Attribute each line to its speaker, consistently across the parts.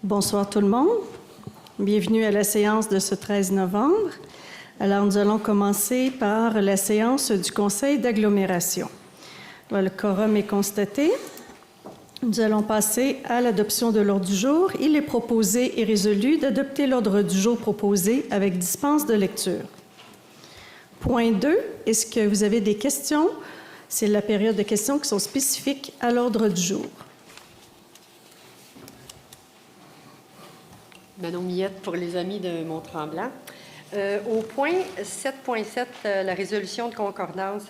Speaker 1: Bonsoir tout le monde. Bienvenue à la séance de ce 13 novembre. Alors, nous allons commencer par la séance du Conseil d'agglomération. Le quorum est constaté. Nous allons passer à l'adoption de l'ordre du jour. Il est proposé et résolu d'adopter l'ordre du jour proposé avec dispense de lecture. Point 2. Est-ce que vous avez des questions? C'est la période de questions qui sont spécifiques à l'ordre du jour.
Speaker 2: Manon Millette pour les amis de Mont-Tremblant. Au point 7.7, la résolution de concordance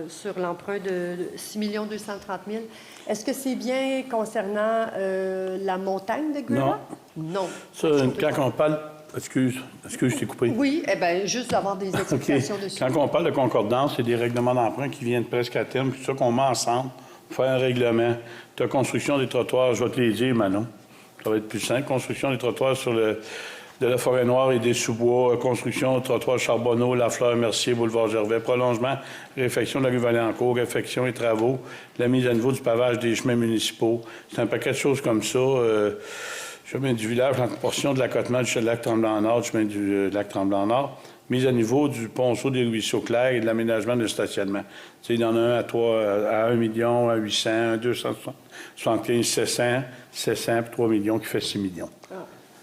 Speaker 2: sur l'emprunt de 6 230 000, est-ce que c'est bien concernant la montagne de Grey Rock? Non.
Speaker 3: Ça, quand on parle... Excuse, je t'ai coupé.
Speaker 2: Oui, eh bien, juste avoir des explications dessus.
Speaker 3: Quand on parle de concordance, c'est des règlements d'emprunt qui viennent presque à terme. C'est ça qu'on met ensemble pour faire un règlement. Ta construction des trottoirs, je vais te les dire, Manon. Ça va être plus simple. Construction des trottoirs de la Forêt-Noire et des sous-bois. Construction des trottoirs Charbonneau, Lafleur, Mercier, Boulevard Gervais. Prolongement, réfection de la rue Valencourt, réfection et travaux. La mise à niveau du pavage des chemins municipaux. C'est un paquet de choses comme ça. Chemin du village en portion de l'accotement du lac Tremblant-Nord, chemin du lac Tremblant-Nord. Mise à niveau du ponceau des ruisseaux clairs et de l'aménagement de stationnement. Tu sais, il y en a un à 1 million, à 800, à 275, 700, puis 3 millions qui fait 6 millions.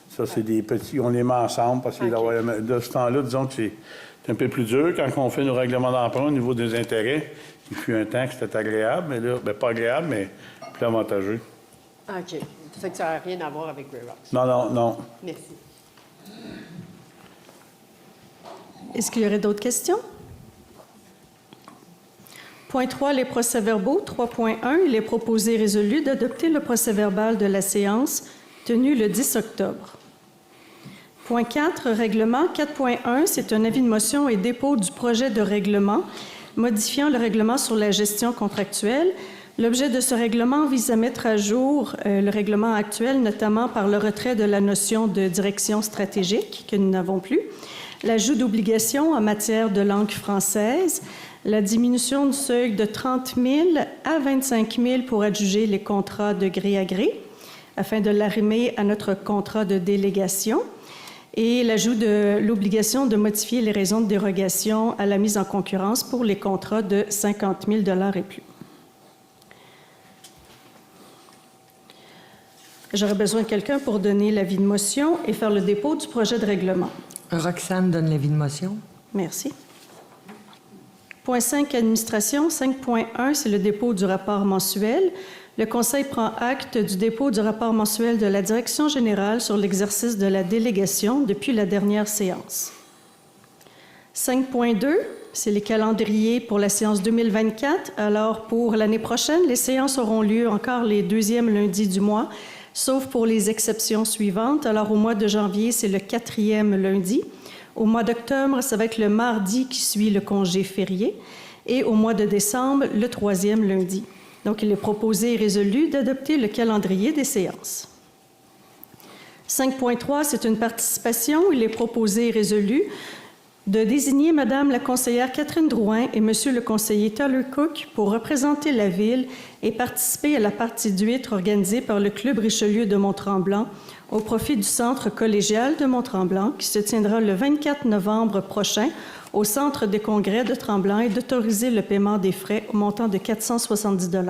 Speaker 3: Ça, c'est des petits... On les met ensemble parce que de ce temps-là, disons que c'est un peu plus dur quand on fait nos règlements d'emprunt au niveau des intérêts. Il fut un temps que c'était agréable, mais là, bien, pas agréable, mais plus avantageux.
Speaker 2: OK. Ça fait que ça n'a rien à voir avec Grey Rock.
Speaker 3: Non.
Speaker 2: Merci.
Speaker 1: Est-ce qu'il y aurait d'autres questions? Point 3, les procès-verbaux. 3.1, il est proposé et résolu d'adopter le procès-verbal de la séance tenue le 10 octobre. Point 4, règlement. 4.1, c'est un avis de motion et dépôt du projet de règlement modifiant le règlement sur la gestion contractuelle. L'objet de ce règlement vise à mettre à jour le règlement actuel, notamment par le retrait de la notion de direction stratégique que nous n'avons plus, l'ajout d'obligations en matière de langue française, la diminution du seuil de 30 000 à 25 000 pour adjuger les contrats de gré à gré, afin de l'arrimer à notre contrat de délégation, et l'ajout de l'obligation de modifier les raisons de dérogation à la mise en concurrence pour les contrats de 50 000 $ et plus. J'aurais besoin de quelqu'un pour donner l'avis de motion et faire le dépôt du projet de règlement.
Speaker 4: Roxane donne l'avis de motion.
Speaker 1: Merci. Point 5, administration. 5.1, c'est le dépôt du rapport mensuel. Le Conseil prend acte du dépôt du rapport mensuel de la Direction générale sur l'exercice de la délégation depuis la dernière séance. 5.2, c'est les calendriers pour la séance 2024. Alors, pour l'année prochaine, les séances auront lieu encore les deuxièmes lundis du mois, sauf pour les exceptions suivantes. Alors, au mois de janvier, c'est le 4e lundi. Au mois d'octobre, ça va être le mardi qui suit le congé férié. Et au mois de décembre, le 3e lundi. Donc, il est proposé et résolu d'adopter le calendrier des séances. 5.3, c'est une participation. Il est proposé et résolu de désigner Madame la conseillère Catherine Drouin et Monsieur le conseiller Tyler Cook pour représenter la Ville et participer à la partie d'huîtres organisée par le Club Richelieu de Mont-Tremblant au profit du Centre collégial de Mont-Tremblant qui se tiendra le 24 novembre prochain au Centre des congrès de Tremblant et d'autoriser le paiement des frais au montant de 470 $.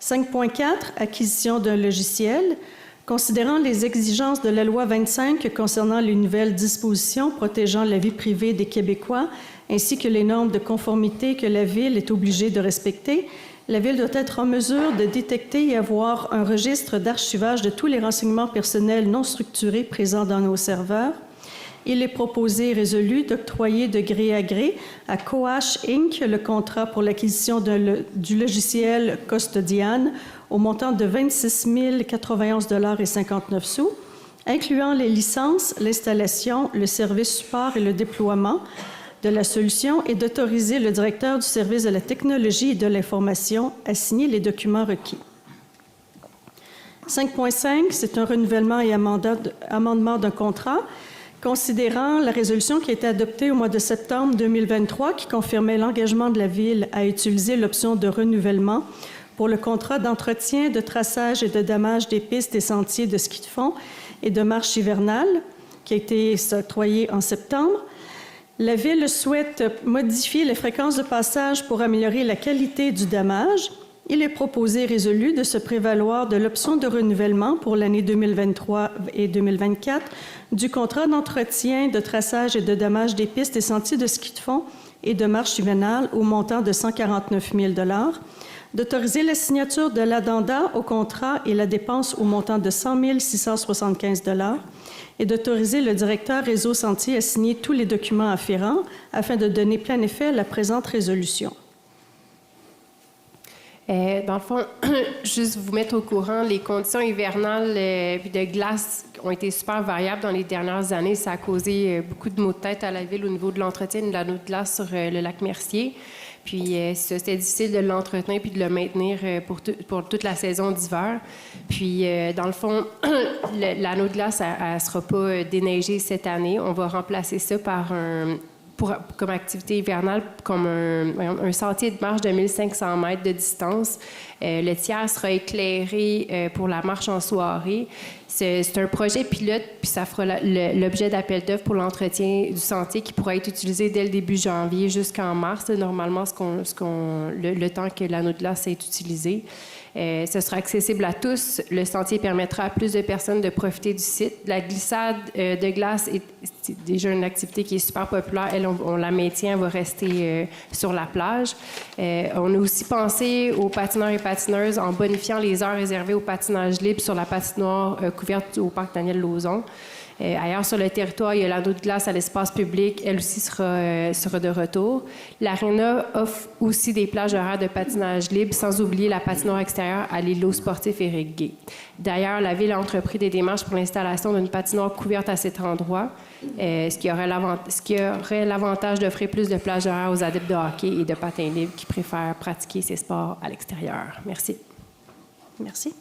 Speaker 1: 5.4, acquisition d'un logiciel. Considérant les exigences de la loi 25 concernant les nouvelles dispositions protégeant la vie privée des Québécois, ainsi que les normes de conformité que la Ville est obligée de respecter, la Ville doit être en mesure de détecter et avoir un registre d'archivage de tous les renseignements personnels non structurés présents dans nos serveurs. Il est proposé et résolu d'octroyer de gré à Coach Inc. le contrat pour l'acquisition du logiciel Custodian au montant de 26 091,59 $, incluant les licences, l'installation, le service support et le déploiement de la solution et d'autoriser le directeur du service de la technologie et de l'information à signer les documents requis. 5.5, c'est un renouvellement et amendement d'un contrat. Considérant la résolution qui a été adoptée au mois de septembre 2023 qui confirmait l'engagement de la Ville à utiliser l'option de renouvellement pour le contrat d'entretien, de traçage et de damage des pistes et sentiers de ski de fond et de marche hivernale, qui a été octroyé en septembre. La Ville souhaite modifier les fréquences de passage pour améliorer la qualité du damage. Il est proposé et résolu de se prévaloir de l'option de renouvellement pour l'année 2023 et 2024 du contrat d'entretien, de traçage et de damage des pistes et sentiers de ski de fond et de marche hivernale au montant de 149 000 $, d'autoriser la signature de l'addenda au contrat et la dépense au montant de 100 675 $ et d'autoriser le directeur réseau sentier à signer tous les documents afférents afin de donner plein effet à la présente résolution.
Speaker 5: Dans le fond, juste vous mettre au courant, les conditions hivernales puis de glace ont été super variables dans les dernières années. Ça a causé beaucoup de maux de tête à la Ville au niveau de l'entretien de l'anneau de glace sur le lac Mercier. Puis c'était difficile de l'entretenir puis de le maintenir pour toute la saison d'hiver. Puis dans le fond, l'anneau de glace, elle ne sera pas déneigé cette année. On va remplacer ça par comme activité hivernale, comme un sentier de marche de 1500 mètres de distance. Le tiers sera éclairé pour la marche en soirée. C'est un projet pilote, puis ça fera l'objet d'appel d'offres pour l'entretien du sentier qui pourra être utilisé dès le début janvier jusqu'en mars, normalement, le temps que l'anneau de glace est utilisé. Ce sera accessible à tous. Le sentier permettra à plus de personnes de profiter du site. La glissade de glace est déjà une activité qui est super populaire. Elle, on la maintient, elle va rester sur la plage. On a aussi pensé aux patineurs et patineuses en bonifiant les heures réservées au patinage libre sur la patinoire couverte au parc Daniel Lauzon. Ailleurs sur le territoire, il y a l'anneau de glace à l'espace public. Elle aussi sera de retour. L'Arena offre aussi des plages horaires de patinage libre, sans oublier la patinoire extérieure à l'îlot sportif Éric Gay. D'ailleurs, la Ville a entrepris des démarches pour l'installation d'une patinoire couverte à cet endroit, ce qui aurait l'avantage d'offrir plus de plages horaires aux adeptes de hockey et de patins libres qui préfèrent pratiquer ces sports à l'extérieur. Merci.
Speaker 1: Merci.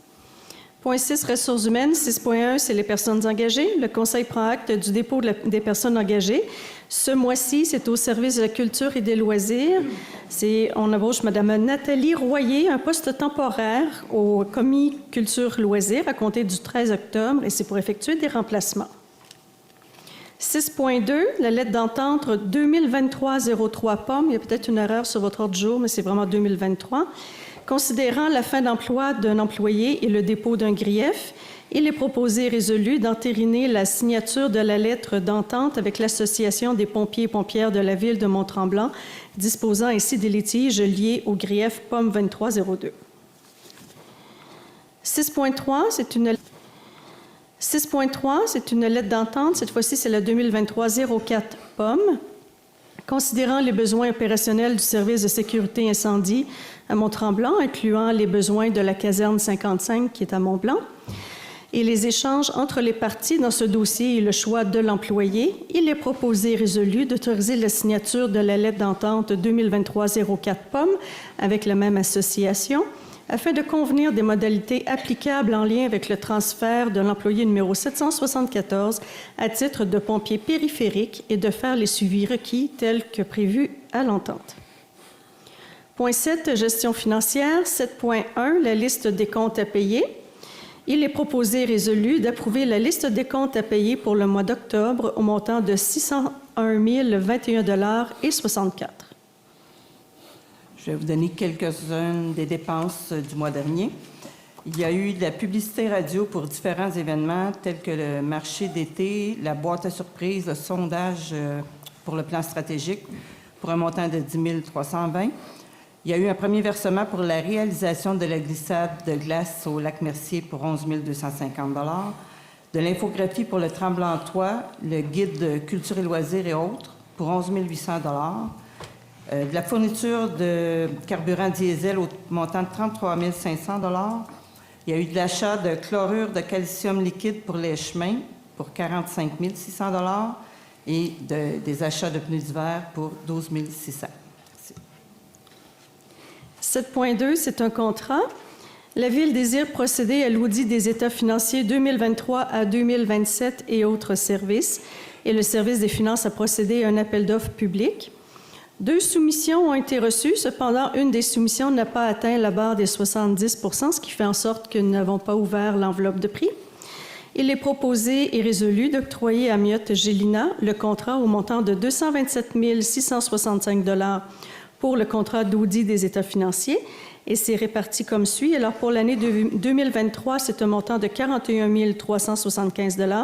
Speaker 1: Point 6, ressources humaines. 6.1, c'est les personnes engagées. Le Conseil prend acte du dépôt des personnes engagées. Ce mois-ci, c'est au service de la culture et des loisirs. On embauche Mme Nathalie Royer, un poste temporaire au commis culture-loisirs à compter du 13 octobre, et c'est pour effectuer des remplacements. 6.2, la lettre d'entente 2023-03 POM. Il y a peut-être une erreur sur votre ordre du jour, mais c'est vraiment 2023. Considérant la fin d'emploi d'un employé et le dépôt d'un grief, il est proposé et résolu d'entériner la signature de la lettre d'entente avec l'Association des pompiers et pompières de la Ville de Mont-Tremblant, disposant ainsi des litiges liés au grief POM 2302. 6.3, c'est une lettre d'entente. Cette fois-ci, c'est la 2023-04 POM. Considérant les besoins opérationnels du service de sécurité incendie à Mont-Tremblant, incluant les besoins de la caserne 55 qui est à Mont-Blanc, et les échanges entre les parties dans ce dossier et le choix de l'employé, il est proposé et résolu d'autoriser la signature de la lettre d'entente 2023-04 POM avec la même association, afin de convenir des modalités applicables en lien avec le transfert de l'employé numéro 774 à titre de pompier périphérique et de faire les suivis requis tels que prévus à l'entente. Point 7, gestion financière. 7.1, la liste des comptes à payer. Il est proposé et résolu d'approuver la liste des comptes à payer pour le mois d'octobre au montant de 601 021,64 $.
Speaker 6: Je vais vous donner quelques-unes des dépenses du mois dernier. Il y a eu de la publicité radio pour différents événements tels que le marché d'été, la boîte à surprise, le sondage pour le plan stratégique pour un montant de 10 320 $. Il y a eu un premier versement pour la réalisation de la glissade de glace au lac Mercier pour 11 250 $, de l'infographie pour le Tremblantois, le guide de culture et loisirs et autres pour 11 800 $, de la fourniture de carburant diesel au montant de 33 500 $. Il y a eu de l'achat de chlorure de calcium liquide pour les chemins pour 45 600 $ et des achats de pneus d'hiver pour 12 600 $.
Speaker 1: 7.2, c'est un contrat. La Ville désire procéder à l'audit des états financiers 2023 à 2027 et autres services, et le service des finances a procédé à un appel d'offres public. 2 soumissions ont été reçues. Cependant, une des soumissions n'a pas atteint la barre des 70 %, ce qui fait en sorte que nous n'avons pas ouvert l'enveloppe de prix. Il est proposé et résolu d'octroyer à Myotte Gélina le contrat au montant de 227 665 $ pour le contrat d'audit des états financiers, et c'est réparti comme suit. Alors, pour l'année 2023, c'est un montant de 41 375 $,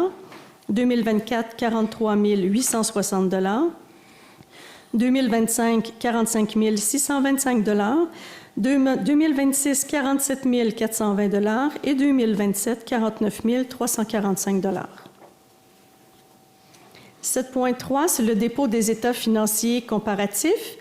Speaker 1: 2024, 43 860 $, 2025, 45 625 $, 2026, 47 420 $ et 2027, 49 345 $. 7.3, c'est le dépôt des états financiers comparatifs.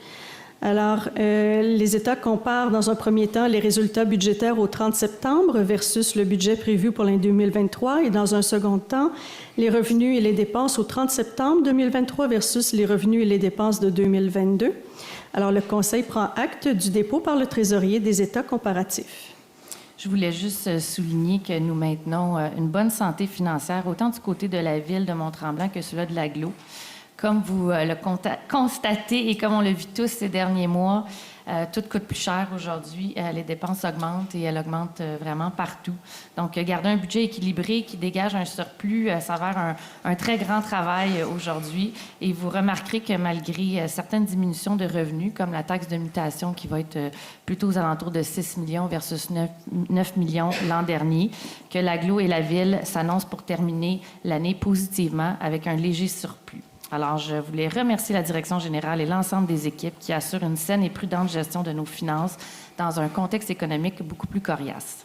Speaker 1: Alors, les États comparent dans un premier temps les résultats budgétaires au 30 septembre versus le budget prévu pour l'année 2023 et dans un second temps, les revenus et les dépenses au 30 septembre 2023 versus les revenus et les dépenses de 2022. Alors, le Conseil prend acte du dépôt par le trésorier des États comparatifs.
Speaker 7: Je voulais juste souligner que nous maintenons une bonne santé financière, autant du côté de la ville de Mont-Tremblant que celui de l'Aglo. Comme vous le constatez et comme on l'a vu tous ces derniers mois, tout coûte plus cher aujourd'hui. Les dépenses augmentent et elles augmentent vraiment partout. Donc, garder un budget équilibré qui dégage un surplus s'avère un très grand travail aujourd'hui. Et vous remarquerez que malgré certaines diminutions de revenus, comme la taxe de mutation qui va être plutôt aux alentours de 6 millions versus 9 millions l'an dernier, que l'Aglo et la Ville s'annoncent pour terminer l'année positivement avec un léger surplus. Alors, je voulais remercier la direction générale et l'ensemble des équipes qui assurent une saine et prudente gestion de nos finances dans un contexte économique beaucoup plus coriace.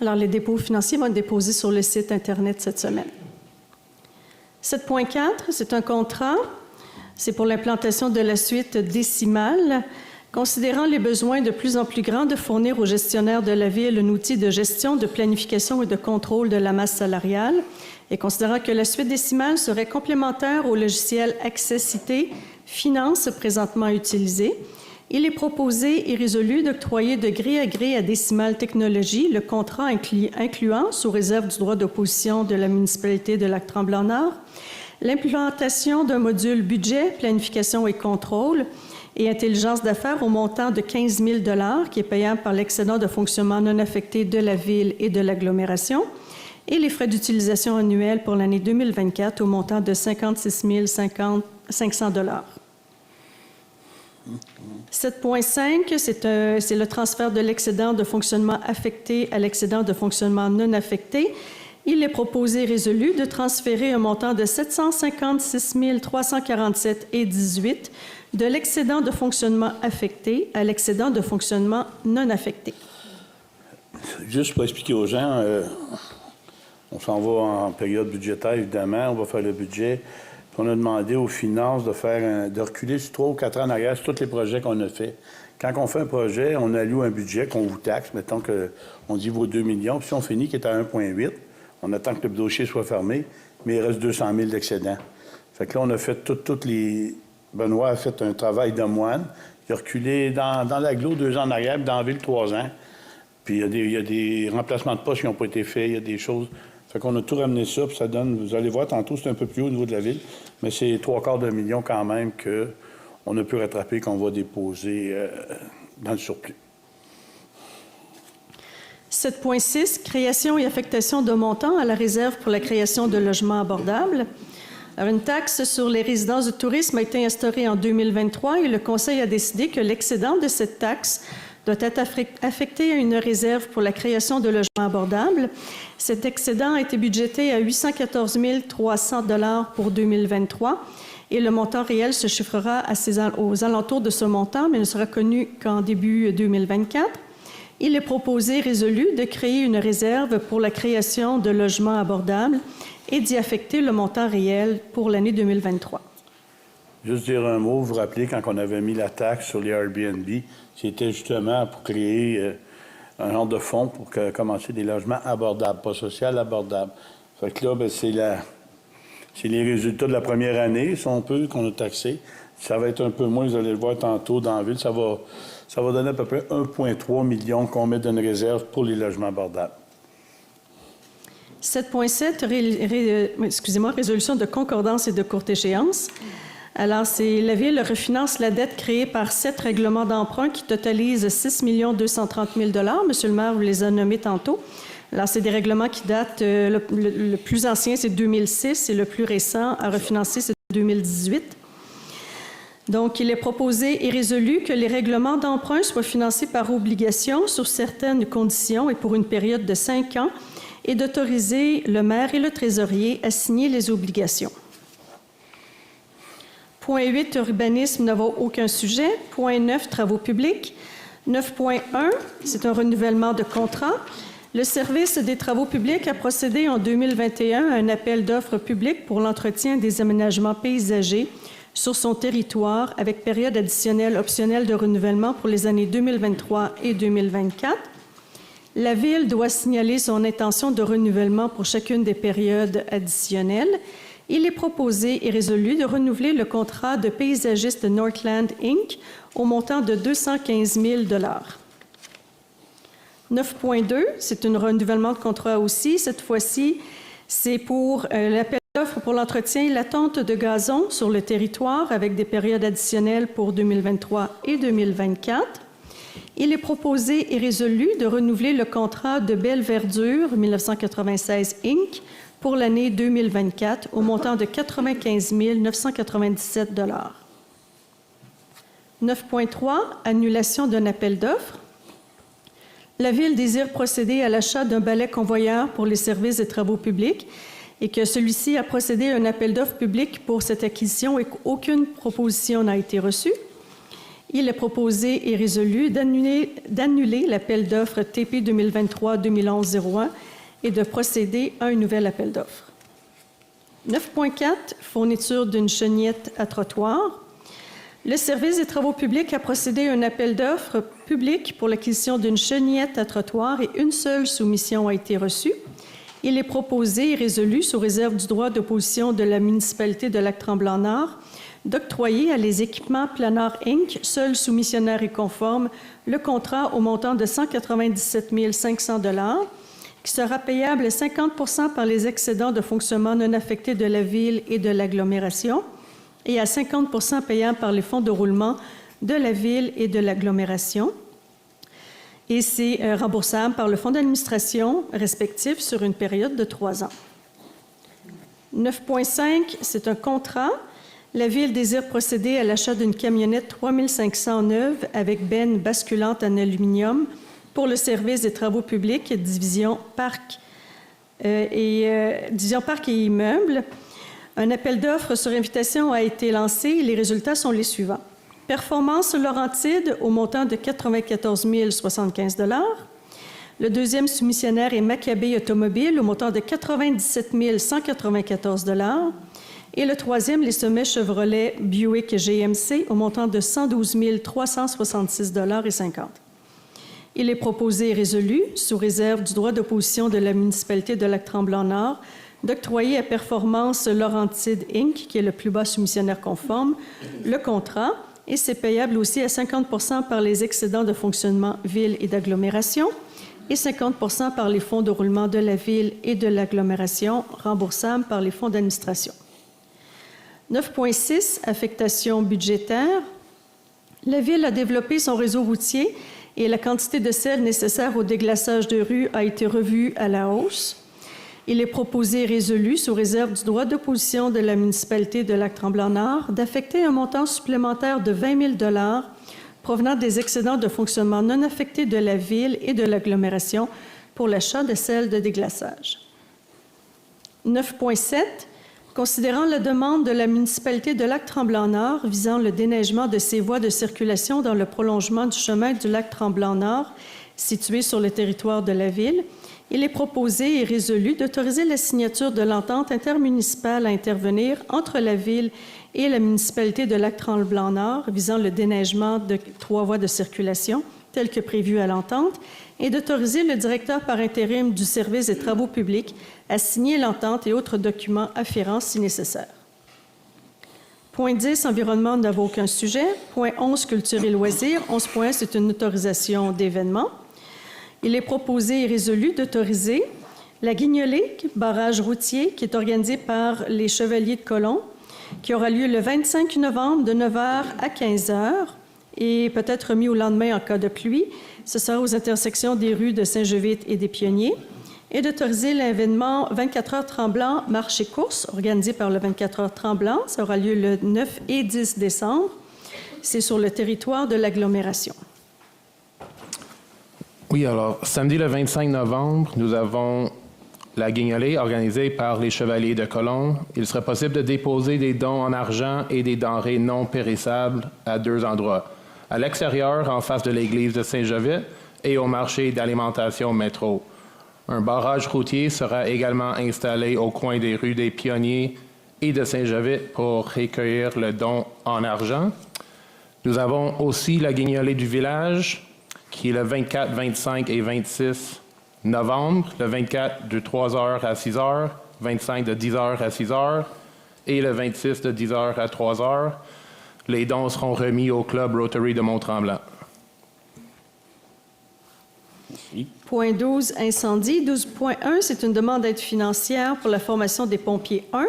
Speaker 1: Alors, les dépôts financiers vont être déposés sur le site Internet cette semaine. 7.4, c'est un contrat. C'est pour l'implantation de la suite décimale. Considérant les besoins de plus en plus grands de fournir aux gestionnaires de la Ville un outil de gestion, de planification et de contrôle de la masse salariale, et considérant que la suite décimale serait complémentaire au logiciel Accessité Finance présentement utilisé, il est proposé et résolu d'octroyer de gré à Décimale Technologies le contrat incluant, sous réserve du droit d'opposition de la municipalité de Lac-Tremblay-Nord, l'implantation d'un module budget, planification et contrôle et intelligence d'affaires au montant de 15 000 $ qui est payable par l'excédent de fonctionnement non affecté de la Ville et de l'agglomération, et les frais d'utilisation annuels pour l'année 2024 au montant de 56 500 $. 7.5, c'est le transfert de l'excédent de fonctionnement affecté à l'excédent de fonctionnement non affecté. Il est proposé et résolu de transférer un montant de 756 347,18 $ de l'excédent de fonctionnement affecté à l'excédent de fonctionnement non affecté.
Speaker 3: Juste pour expliquer aux gens, on s'en va en période budgétaire, évidemment, on va faire le budget. Puis on a demandé aux finances de reculer sur 3 ou 4 ans en arrière sur tous les projets qu'on a faits. Quand on fait un projet, on alloue un budget qu'on vous taxe, mettons qu'on dit vaut 2 millions, puis si on finit qui est à 1,8, on attend que le dossier soit fermé, mais il reste 200 000 d'excédent. Fait que là, on a fait toutes les... Benoît a fait un travail de moine. Il a reculé dans l'Aglo 2 ans en arrière, puis dans la Ville 3 ans. Puis il y a des remplacements de postes qui n'ont pas été faits, il y a des choses... Fait qu'on a tout ramené ça, puis ça donne... Vous allez voir, tantôt, c'est un peu plus haut au niveau de la Ville, mais c'est 3/4 million quand même qu'on a pu rattraper, qu'on va déposer dans le surplus.
Speaker 1: 7.6, création et affectation de montants à la réserve pour la création de logements abordables. Alors, une taxe sur les résidences de tourisme a été instaurée en 2023 et le Conseil a décidé que l'excédent de cette taxe doit être affecté à une réserve pour la création de logements abordables. Cet excédent a été budgété à 814 300 $ pour 2023 et le montant réel se chiffrera aux alentours de ce montant, mais ne sera connu qu'en début 2024. Il est proposé et résolu de créer une réserve pour la création de logements abordables et d'y affecter le montant réel pour l'année 2023.
Speaker 3: Juste dire un mot, vous vous rappelez, quand on avait mis la taxe sur les Airbnb, c'était justement pour créer un genre de fonds pour commencer des logements abordables, pas social, abordables. Fait que là, c'est les résultats de la première année, si on peut, qu'on a taxé. Ça va être un peu moins, vous allez le voir tantôt dans la Ville, ça va donner à peu près 1,3 million qu'on met dans une réserve pour les logements abordables. 7.7,
Speaker 1: résolution de concordance et de courte échéance. Alors, la Ville refinance la dette créée par 7 règlements d'emprunt qui totalisent 6 230 000 $. Monsieur le maire vous les a nommés tantôt. Alors, c'est des règlements qui datent, le plus ancien, c'est 2006, et le plus récent à refinancer, c'est 2018. Donc, il est proposé et résolu que les règlements d'emprunt soient financés par obligation sur certaines conditions et pour une période de 5 ans, et d'autoriser le maire et le trésorier à signer les obligations. Point 8, urbanisme n'a aucun sujet. Point 9, travaux publics. 9.1, c'est un renouvellement de contrat. Le service des travaux publics a procédé en 2021 à un appel d'offres public pour l'entretien des aménagements paysagers sur son territoire avec période additionnelle optionnelle de renouvellement pour les années 2023 et 2024. La Ville doit signaler son intention de renouvellement pour chacune des périodes additionnelles. Il est proposé et résolu de renouveler le contrat de paysagiste Northland Inc. au montant de 215 000 $. 9.2, c'est un renouvellement de contrat aussi. Cette fois-ci, c'est pour l'appel d'offres pour l'entretien et la tonte de gazon sur le territoire avec des périodes additionnelles pour 2023 et 2024. Il est proposé et résolu de renouveler le contrat de Belle Verdure 1996 Inc. pour l'année 2024 au montant de 95 997 $. 9.3, annulation d'un appel d'offres. La Ville désire procéder à l'achat d'un balai convoyeur pour les services et travaux publics et que celui-ci a procédé à un appel d'offres public pour cette acquisition et qu'aucune proposition n'a été reçue. Il est proposé et résolu d'annuler l'appel d'offres TP 2023-2011-01 et de procéder à un nouvel appel d'offres. 9.4, fourniture d'une chenillette à trottoir. Le service des travaux publics a procédé à un appel d'offres public pour l'acquisition d'une chenillette à trottoir et une seule soumission a été reçue. Il est proposé et résolu, sous réserve du droit d'opposition de la municipalité de Lac-Tremblant-Nord, d'octroyer à les équipements Planard Inc., seul soumissionnaire et conforme, le contrat au montant de 197 500 $, qui sera payable à 50 % par les excédents de fonctionnement non affectés de la Ville et de l'agglomération et à 50 % payable par les fonds de roulement de la Ville et de l'agglomération. Et c'est remboursable par le fonds d'administration respectif sur une période de 3 ans. 9.5, c'est un contrat. La Ville désire procéder à l'achat d'une camionnette 3500 neuve avec benne basculante en aluminium pour le service des travaux publics, division parc et immeubles. Un appel d'offres sur invitation a été lancé et les résultats sont les suivants. Performance Laurentide au montant de 94 075 $. Le deuxième soumissionnaire est Maccabée Automobile au montant de 97 194 $. Et le troisième, les sommets Chevrolet Buick GMC au montant de 112 366 $ et 50. Il est proposé et résolu, sous réserve du droit d'opposition de la municipalité de Lac-Tremblant-Nord, d'octroyer à Performance Laurentide Inc., qui est le plus bas soumissionnaire conforme, le contrat, et c'est payable aussi à 50 % par les excédents de fonctionnement ville et d'agglomération et 50 % par les fonds de roulement de la ville et de l'agglomération, remboursables par les fonds d'administration. 9.6, affectation budgétaire. La Ville a développé son réseau routier et la quantité de sel nécessaire au déglaçage de rue a été revue à la hausse. Il est proposé et résolu, sous réserve du droit d'opposition de la municipalité de Lac-Tremblant-Nord, d'affecter un montant supplémentaire de 20 000 $ provenant des excédents de fonctionnement non affectés de la Ville et de l'agglomération pour l'achat de sel de déglaçage. 9.7. Considérant la demande de la municipalité de Lac-Tremblant-Nord visant le déneigement de ses voies de circulation dans le prolongement du chemin du Lac-Tremblant-Nord situé sur le territoire de la Ville, il est proposé et résolu d'autoriser la signature de l'entente intermunicipale à intervenir entre la Ville et la municipalité de Lac-Tremblant-Nord visant le déneigement de 3 voies de circulation, tel que prévu à l'entente, et d'autoriser le directeur par intérim du service des travaux publics à signer l'entente et autres documents afférents si nécessaire. Point 10, environnement n'a aucun sujet. Point 11, culture et loisirs. 11.1, c'est une autorisation d'événement. Il est proposé et résolu d'autoriser la Guignolée, barrage routier, qui est organisé par les Chevaliers de Colomb, qui aura lieu le 25 novembre de 9h à 15h et peut-être remis au lendemain en cas de pluie. Ce sera aux intersections des rues de Saint-Jovite et des Pionniers. Et d'autoriser l'événement 24 heures Tremblant Marche et course, organisé par le 24 heures Tremblant. Ça aura lieu le 9 et 10 décembre. C'est sur le territoire de l'agglomération.
Speaker 8: Oui, alors, samedi le 25 novembre, nous avons la guignolée organisée par les Chevaliers de Colomb. Il serait possible de déposer des dons en argent et des denrées non périssables à 2 endroits. À l'extérieur, en face de l'église de Saint-Jovite, et au marché d'alimentation métro. Un barrage routier sera également installé au coin des rues des Pionniers et de Saint-Jovite pour recueillir le don en argent. Nous avons aussi la guignolée du village, qui est le 24, 25 et 26 novembre. Le 24 de 3h à 6h, 25 de 10h à 6h et le 26 de 10h à 3h. Les dons seront remis au Club Rotary de Mont-Tremblant.
Speaker 1: Point 12, incendie. 12.1, c'est une demande d'aide financière pour la formation des pompiers 1.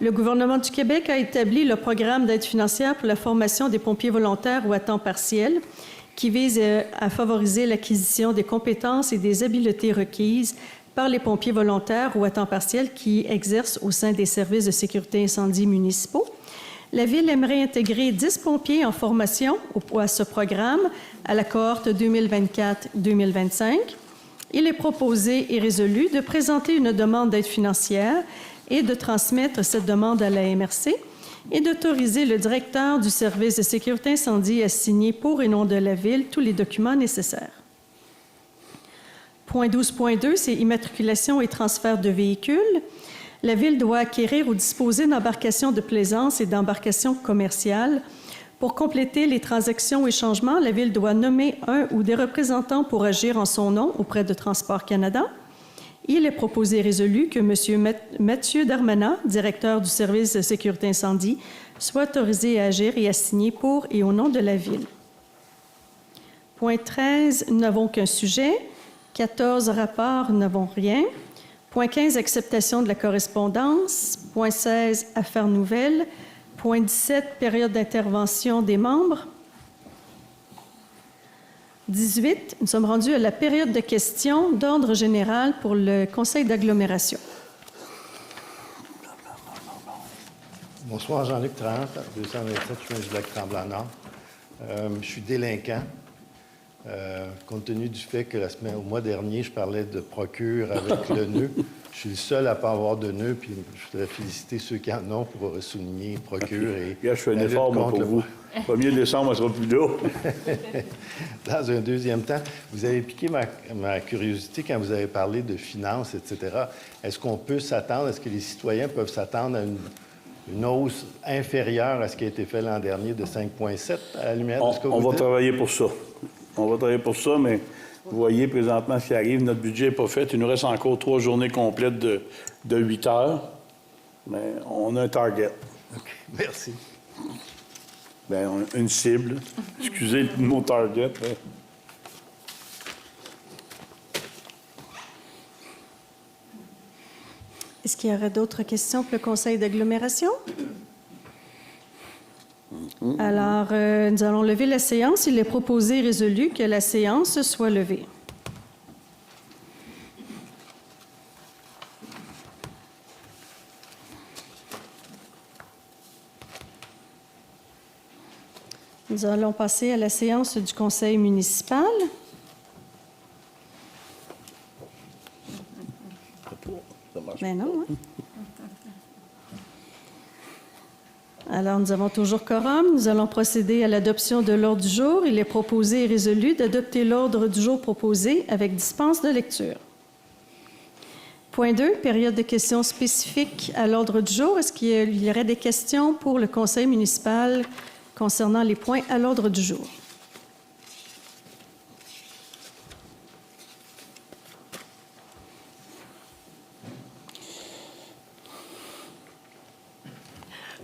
Speaker 1: Le gouvernement du Québec a établi le programme d'aide financière pour la formation des pompiers volontaires ou à temps partiel, qui vise à favoriser l'acquisition des compétences et des habiletés requises par les pompiers volontaires ou à temps partiel qui exercent au sein des services de sécurité incendie municipaux. La Ville aimerait intégrer 10 pompiers en formation à ce programme à la cohorte 2024-2025. Il est proposé et résolu de présenter une demande d'aide financière et de transmettre cette demande à la MRC et d'autoriser le directeur du service de sécurité incendie à signer pour et nom de la Ville tous les documents nécessaires. Point 12.2, c'est immatriculation et transfert de véhicules. La Ville doit acquérir ou disposer d'embarcations de plaisance et d'embarcations commerciales. Pour compléter les transactions et changements, la Ville doit nommer un ou des représentants pour agir en son nom auprès de Transport Canada. Il est proposé et résolu que M. Mathieu Darmanin, directeur du service de sécurité incendie, soit autorisé à agir et à signer pour et au nom de la Ville. Point 13, nous n'avons qu'un sujet. 14, rapports, nous n'avons rien. Point 15, acceptation de la correspondance. Point 16, affaires nouvelles. Point 17, période d'intervention des membres. 18, nous sommes rendus à la période de questions d'ordre général pour le conseil d'agglomération.
Speaker 9: Bonsoir, Jean-Luc Trempe, 227 chemin du Lac-Tremblant-Nord. Je suis délinquant. Compte tenu du fait que au mois dernier, je parlais de procure avec le nœud. Je suis le seul à ne pas avoir de nœud, puis je voudrais féliciter ceux qui en ont pour souligner procure. Et
Speaker 3: je fais un effort moi, pour vous. 1er décembre, ça sera plus là.
Speaker 9: Dans un deuxième temps, vous avez piqué ma curiosité quand vous avez parlé de finances, etc. Est-ce qu'on peut s'attendre, est-ce que les citoyens peuvent s'attendre à une hausse inférieure à ce qui a été fait l'an dernier de 5,7 à la lumière de ce que vous dites?
Speaker 3: On va travailler pour ça. On va travailler pour ça, mais vous voyez présentement ce qui arrive. Notre budget n'est pas fait. Il nous reste encore 3 journées complètes de 8 heures. Mais on a un target.
Speaker 9: OK. Merci.
Speaker 3: Bien, on a une cible. Excusez le mot target. Mais...
Speaker 1: Est-ce qu'il y aurait d'autres questions pour le conseil d'agglomération? Alors, nous allons lever la séance. Il est proposé et résolu que la séance soit levée. Nous allons passer à la séance du conseil municipal. Ben non, hein? Alors, nous avons toujours quorum. Nous allons procéder à l'adoption de l'ordre du jour. Il est proposé et résolu d'adopter l'ordre du jour proposé avec dispense de lecture. Point 2, période de questions spécifiques à l'ordre du jour. Est-ce qu'il y aurait des questions pour le conseil municipal concernant les points à l'ordre du jour?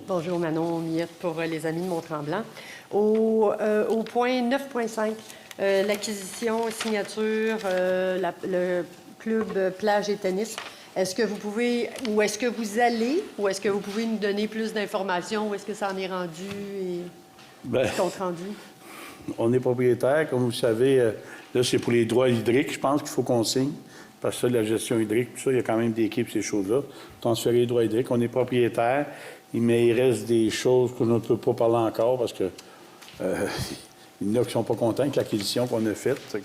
Speaker 2: Bonjour, Manon Miette pour les Amis de Mont-Tremblant. Au point 9.5, l'acquisition, signature, le club plage et tennis. Est-ce que vous pouvez, ou est-ce que vous allez, ou est-ce que vous pouvez nous donner plus d'informations? Où est-ce que ça en est rendu et
Speaker 3: Ben,
Speaker 2: compte rendu?
Speaker 3: on est propriétaire, comme vous savez, là, c'est pour les droits hydriques, je pense qu'il faut qu'on signe. Parce que ça, la gestion hydrique, tout ça, il y a quand même des équipes, ces choses-là. Transférer les droits hydriques, on est propriétaire, mais il reste des choses que l'on ne peut pas parler encore parce que il y en a qui ne sont pas contents avec l'acquisition qu'on a faite.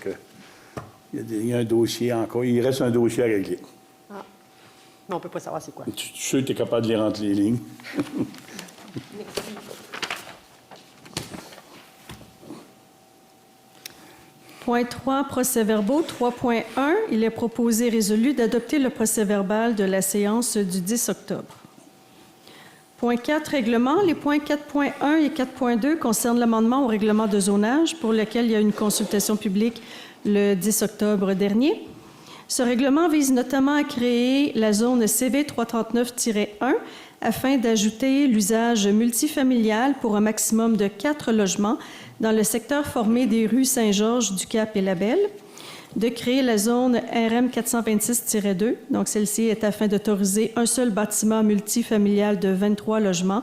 Speaker 3: Il y a un dossier encore, il reste un dossier à régler.
Speaker 2: Ah. Mais on ne peut pas savoir c'est quoi.
Speaker 3: Je suis sûr que tu es capable de les rentrer les lignes.
Speaker 1: Point 3, procès-verbaux. 3.1, il est proposé et résolu d'adopter le procès-verbal de la séance du 10 octobre. Point 4, règlement. Les points 4.1 et 4.2 concernent l'amendement au règlement de zonage pour lequel il y a eu une consultation publique le 10 octobre dernier. Ce règlement vise notamment à créer la zone CV 339-1 afin d'ajouter l'usage multifamilial pour un maximum de 4 logements dans le secteur formé des rues Saint-Georges, Ducap et Labelle, de créer la zone RM 426-2. Donc, celle-ci est afin d'autoriser un seul bâtiment multifamilial de 23 logements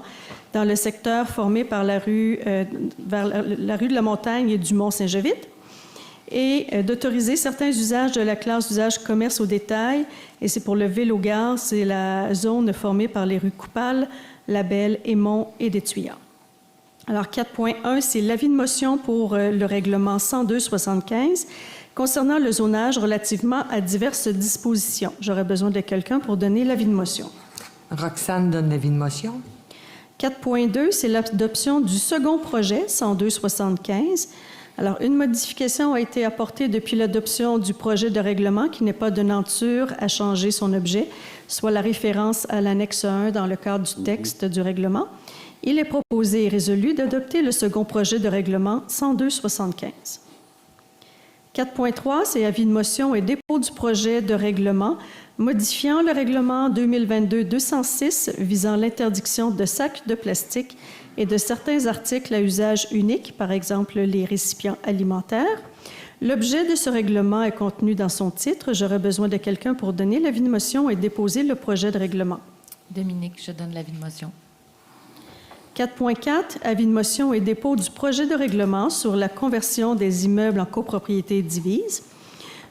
Speaker 1: dans le secteur formé par la rue, vers la rue de la Montagne et du Mont-Saint-Jovite, et d'autoriser certains usages de la classe d'usage commerce au détail, et c'est pour le Vélo-Gare, c'est la zone formée par les rues Coupal, Labelle, Aymon et des Tuyas. Alors, 4.1, c'est l'avis de motion pour le règlement 102-75 concernant le zonage relativement à diverses dispositions. J'aurais besoin de quelqu'un pour donner l'avis de motion.
Speaker 4: Roxane donne l'avis de motion.
Speaker 1: 4.2, c'est l'adoption du second projet, 102-75. Alors, une modification a été apportée depuis l'adoption du projet de règlement qui n'est pas de nature à changer son objet, soit la référence à l'annexe 1 dans le cadre du texte du règlement. Il est proposé et résolu d'adopter le second projet de règlement 102-75. 4.3, c'est avis de motion et dépôt du projet de règlement modifiant le règlement 2022-206 visant l'interdiction de sacs de plastique et de certains articles à usage unique, par exemple les récipients alimentaires. L'objet de ce règlement est contenu dans son titre. J'aurais besoin de quelqu'un pour donner l'avis de motion et déposer le projet de règlement.
Speaker 7: Dominique, je donne l'avis de motion.
Speaker 1: 4.4, avis de motion et dépôt du projet de règlement sur la conversion des immeubles en copropriété divise.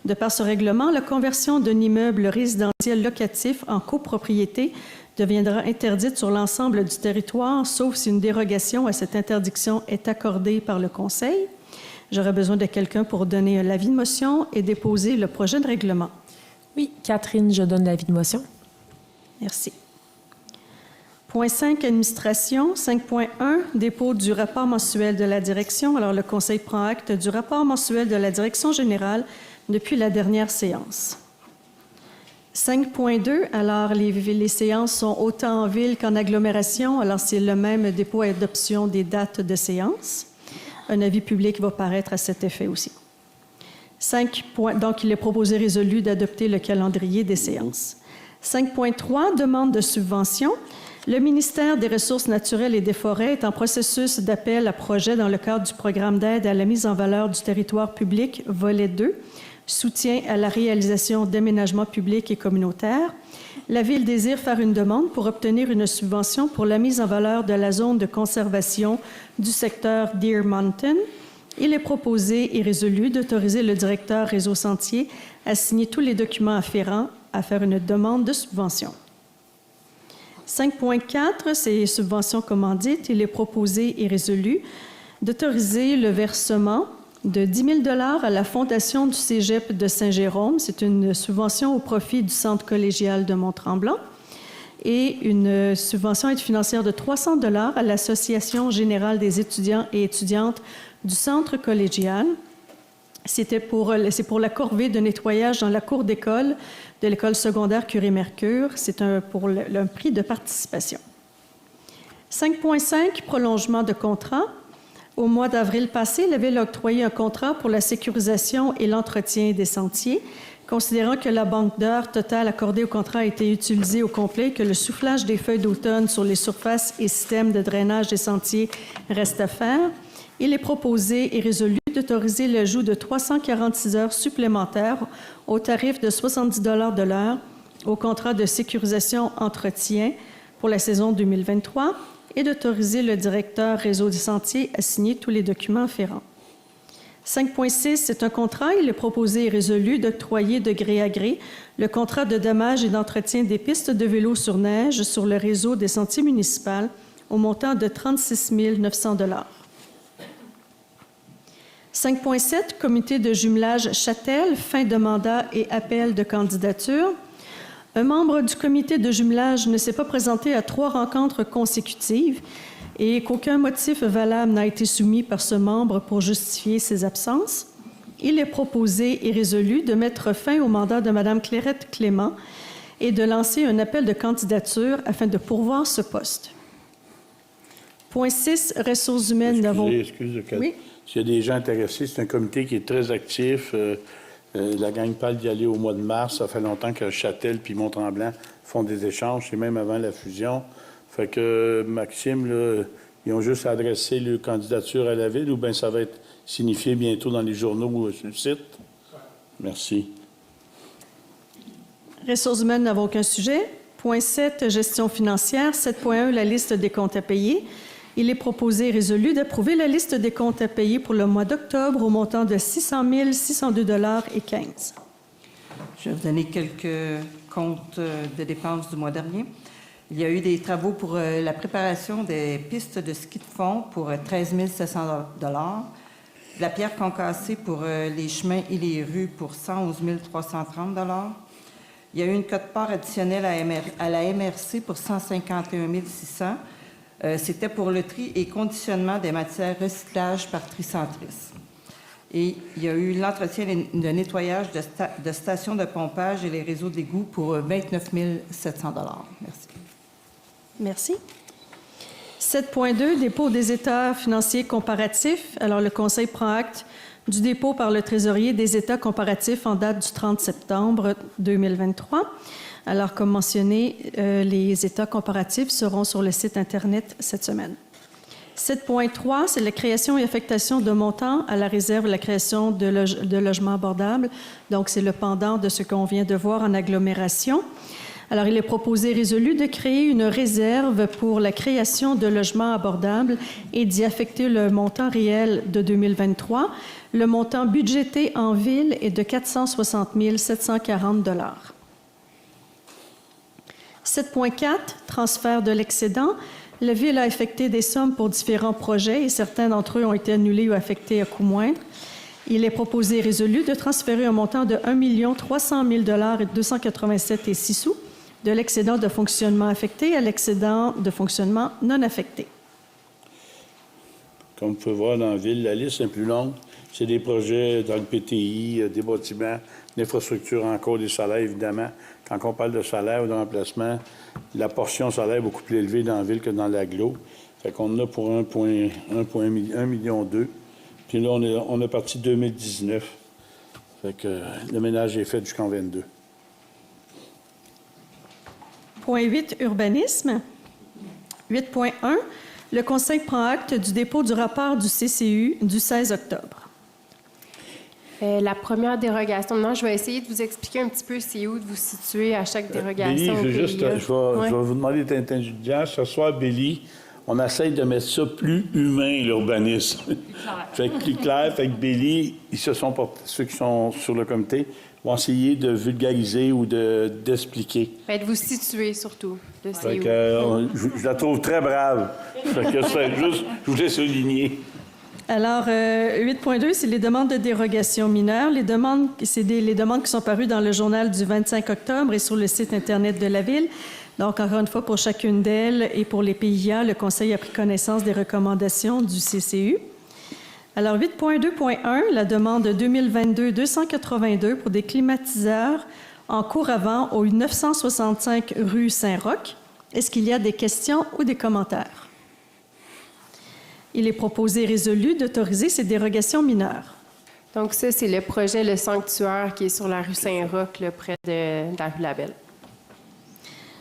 Speaker 1: De par ce règlement, la conversion d'un immeuble résidentiel locatif en copropriété deviendra interdite sur l'ensemble du territoire, sauf si une dérogation à cette interdiction est accordée par le Conseil. J'aurais besoin de quelqu'un pour donner l'avis de motion et déposer le projet de règlement.
Speaker 10: Oui, Catherine, je donne l'avis de motion.
Speaker 1: Merci. Point 5, administration. 5.1, dépôt du rapport mensuel de la direction. Alors, le Conseil prend acte du rapport mensuel de la direction générale depuis la dernière séance. 5.2, alors les séances sont autant en ville qu'en agglomération. Alors, c'est le même dépôt et adoption des dates de séance. Un avis public va paraître à cet effet aussi. 5. Donc, il est proposé résolu d'adopter le calendrier des séances. 5.3, demande de subvention. Le ministère des Ressources naturelles et des Forêts est en processus d'appel à projet dans le cadre du programme d'aide à la mise en valeur du territoire public, volet 2, soutien à la réalisation d'aménagements publics et communautaires. La Ville désire faire une demande pour obtenir une subvention pour la mise en valeur de la zone de conservation du secteur Deer Mountain. Il est proposé et résolu d'autoriser le directeur Réseau Sentier à signer tous les documents afférents à faire une demande de subvention. 5.4, c'est subventions commandites. Il est proposé et résolu d'autoriser le versement de 10 000 $ à la Fondation du Cégep de Saint-Jérôme. C'est une subvention au profit du Centre collégial de Mont-Tremblant. Et une subvention aide financière de 300 $ à l'Association générale des étudiants et étudiantes du Centre collégial. C'est pour la corvée de nettoyage dans la cour d'école de l'école secondaire Curie-Mercure. C'est pour un prix de participation. 5.5, prolongement de contrat. Au mois d'avril passé, la Ville a octroyé un contrat pour la sécurisation et l'entretien des sentiers. Considérant que la banque d'heures totale accordée au contrat a été utilisée au complet, que le soufflage des feuilles d'automne sur les surfaces et systèmes de drainage des sentiers reste à faire, il est proposé et résolu d'autoriser l'ajout de 346 heures supplémentaires au tarif de 70 $ de l'heure au contrat de sécurisation-entretien pour la saison 2023 et d'autoriser le directeur Réseau des sentiers à signer tous les documents afférents. 5.6, c'est un contrat. Il est proposé et résolu d'octroyer de gré à gré le contrat de dommage et d'entretien des pistes de vélo sur neige sur le réseau des sentiers municipaux au montant de 36 900 $. 5.7, comité de jumelage Châtel, fin de mandat et appel de candidature. Un membre du comité de jumelage ne s'est pas présenté à 3 rencontres consécutives et qu'aucun motif valable n'a été soumis par ce membre pour justifier ses absences. Il est proposé et résolu de mettre fin au mandat de Mme Clairette Clément et de lancer un appel de candidature afin de pourvoir ce poste. Point 6, ressources humaines.
Speaker 3: Excusez,
Speaker 1: Oui.
Speaker 3: S'il y a des gens intéressés, c'est un comité qui est très actif. La gang parle d'y aller au mois de mars. Ça fait longtemps que Châtel puis Mont-Tremblant font des échanges, c'est même avant la fusion. Fait que Maxime, là, ils ont juste adressé leur candidature à la Ville ou bien ça va être signifié bientôt dans les journaux sur le site? Merci.
Speaker 1: Ressources humaines n'avons aucun sujet. Point 7, gestion financière. 7.1, la liste des comptes à payer. Il est proposé et résolu d'approuver la liste des comptes à payer pour le mois d'octobre au montant de 600 602,15 $.
Speaker 6: Je vais vous donner quelques comptes de dépenses du mois dernier. Il y a eu des travaux pour la préparation des pistes de ski de fond pour 13 700 $, la pierre concassée pour les chemins et les rues pour 111 330 $. Il y a eu une quote-part additionnelle à la MRC pour 151 600 $. C'était pour le tri et conditionnement des matières recyclage par Tricentris. Et il y a eu l'entretien et le nettoyage de stations de pompage et les réseaux d'égouts pour 29 700 $. Merci.
Speaker 1: Merci. 7.2, dépôt des états financiers comparatifs. Alors, le Conseil prend acte du dépôt par le trésorier des états comparatifs en date du 30 septembre 2023. Alors, comme mentionné, les états comparatifs seront sur le site Internet cette semaine. 7.3, c'est la création et affectation de montants à la réserve de la création de logements abordables. Donc, c'est le pendant de ce qu'on vient de voir en agglomération. Alors, il est proposé et résolu de créer une réserve pour la création de logements abordables et d'y affecter le montant réel de 2023. Le montant budgété en ville est de 460 740 $. 7.4, transfert de l'excédent. La Ville a affecté des sommes pour différents projets et certains d'entre eux ont été annulés ou affectés à coût moindre. Il est proposé et résolu de transférer un montant de 1 300 000 $ et 287 et 6 sous de l'excédent de fonctionnement affecté à l'excédent de fonctionnement non affecté.
Speaker 3: Comme vous pouvez voir dans la ville, la liste est plus longue. C'est des projets dans le PTI, des bâtiments, l'infrastructure encore, des salaires, évidemment. Quand on parle de salaire ou de remplacement, la portion salaire est beaucoup plus élevée dans la ville que dans l'agglo. Fait qu'on en a pour 1,2 million. Puis là, on est parti 2019. Fait que le ménage est fait jusqu'en 22.
Speaker 1: Point 8, urbanisme. 8.1, le Conseil prend acte du dépôt du rapport du CCU du 16 octobre.
Speaker 5: La première dérogation, maintenant, je vais essayer de vous expliquer un petit peu c'est où de vous situer à chaque dérogation.
Speaker 3: Béli, je vais vous demander d'être indulgent. Ce soir, Béli, on essaye de mettre ça plus humain, l'urbanisme. Fait que plus clair. Fait que Béli, ceux qui sont sur le comité, vont essayer de vulgariser ou d'expliquer.
Speaker 5: De vous situer surtout. De
Speaker 3: Fait que, je la trouve très brave. Fait que c'est juste, je voulais souligner.
Speaker 1: Alors, 8.2, c'est les demandes de dérogation mineures. Les demandes qui sont parues dans le journal du 25 octobre et sur le site Internet de la Ville. Donc, encore une fois, pour chacune d'elles et pour les PIA, le Conseil a pris connaissance des recommandations du CCU. Alors, 8.2.1, la demande 2022-282 pour des climatiseurs en cours avant au 965 rue Saint-Roch. Est-ce qu'il y a des questions ou des commentaires? Il est proposé et résolu d'autoriser ces dérogations mineures.
Speaker 5: Donc ça, c'est le projet Le Sanctuaire qui est sur la rue Saint-Roch, près de la rue Labelle.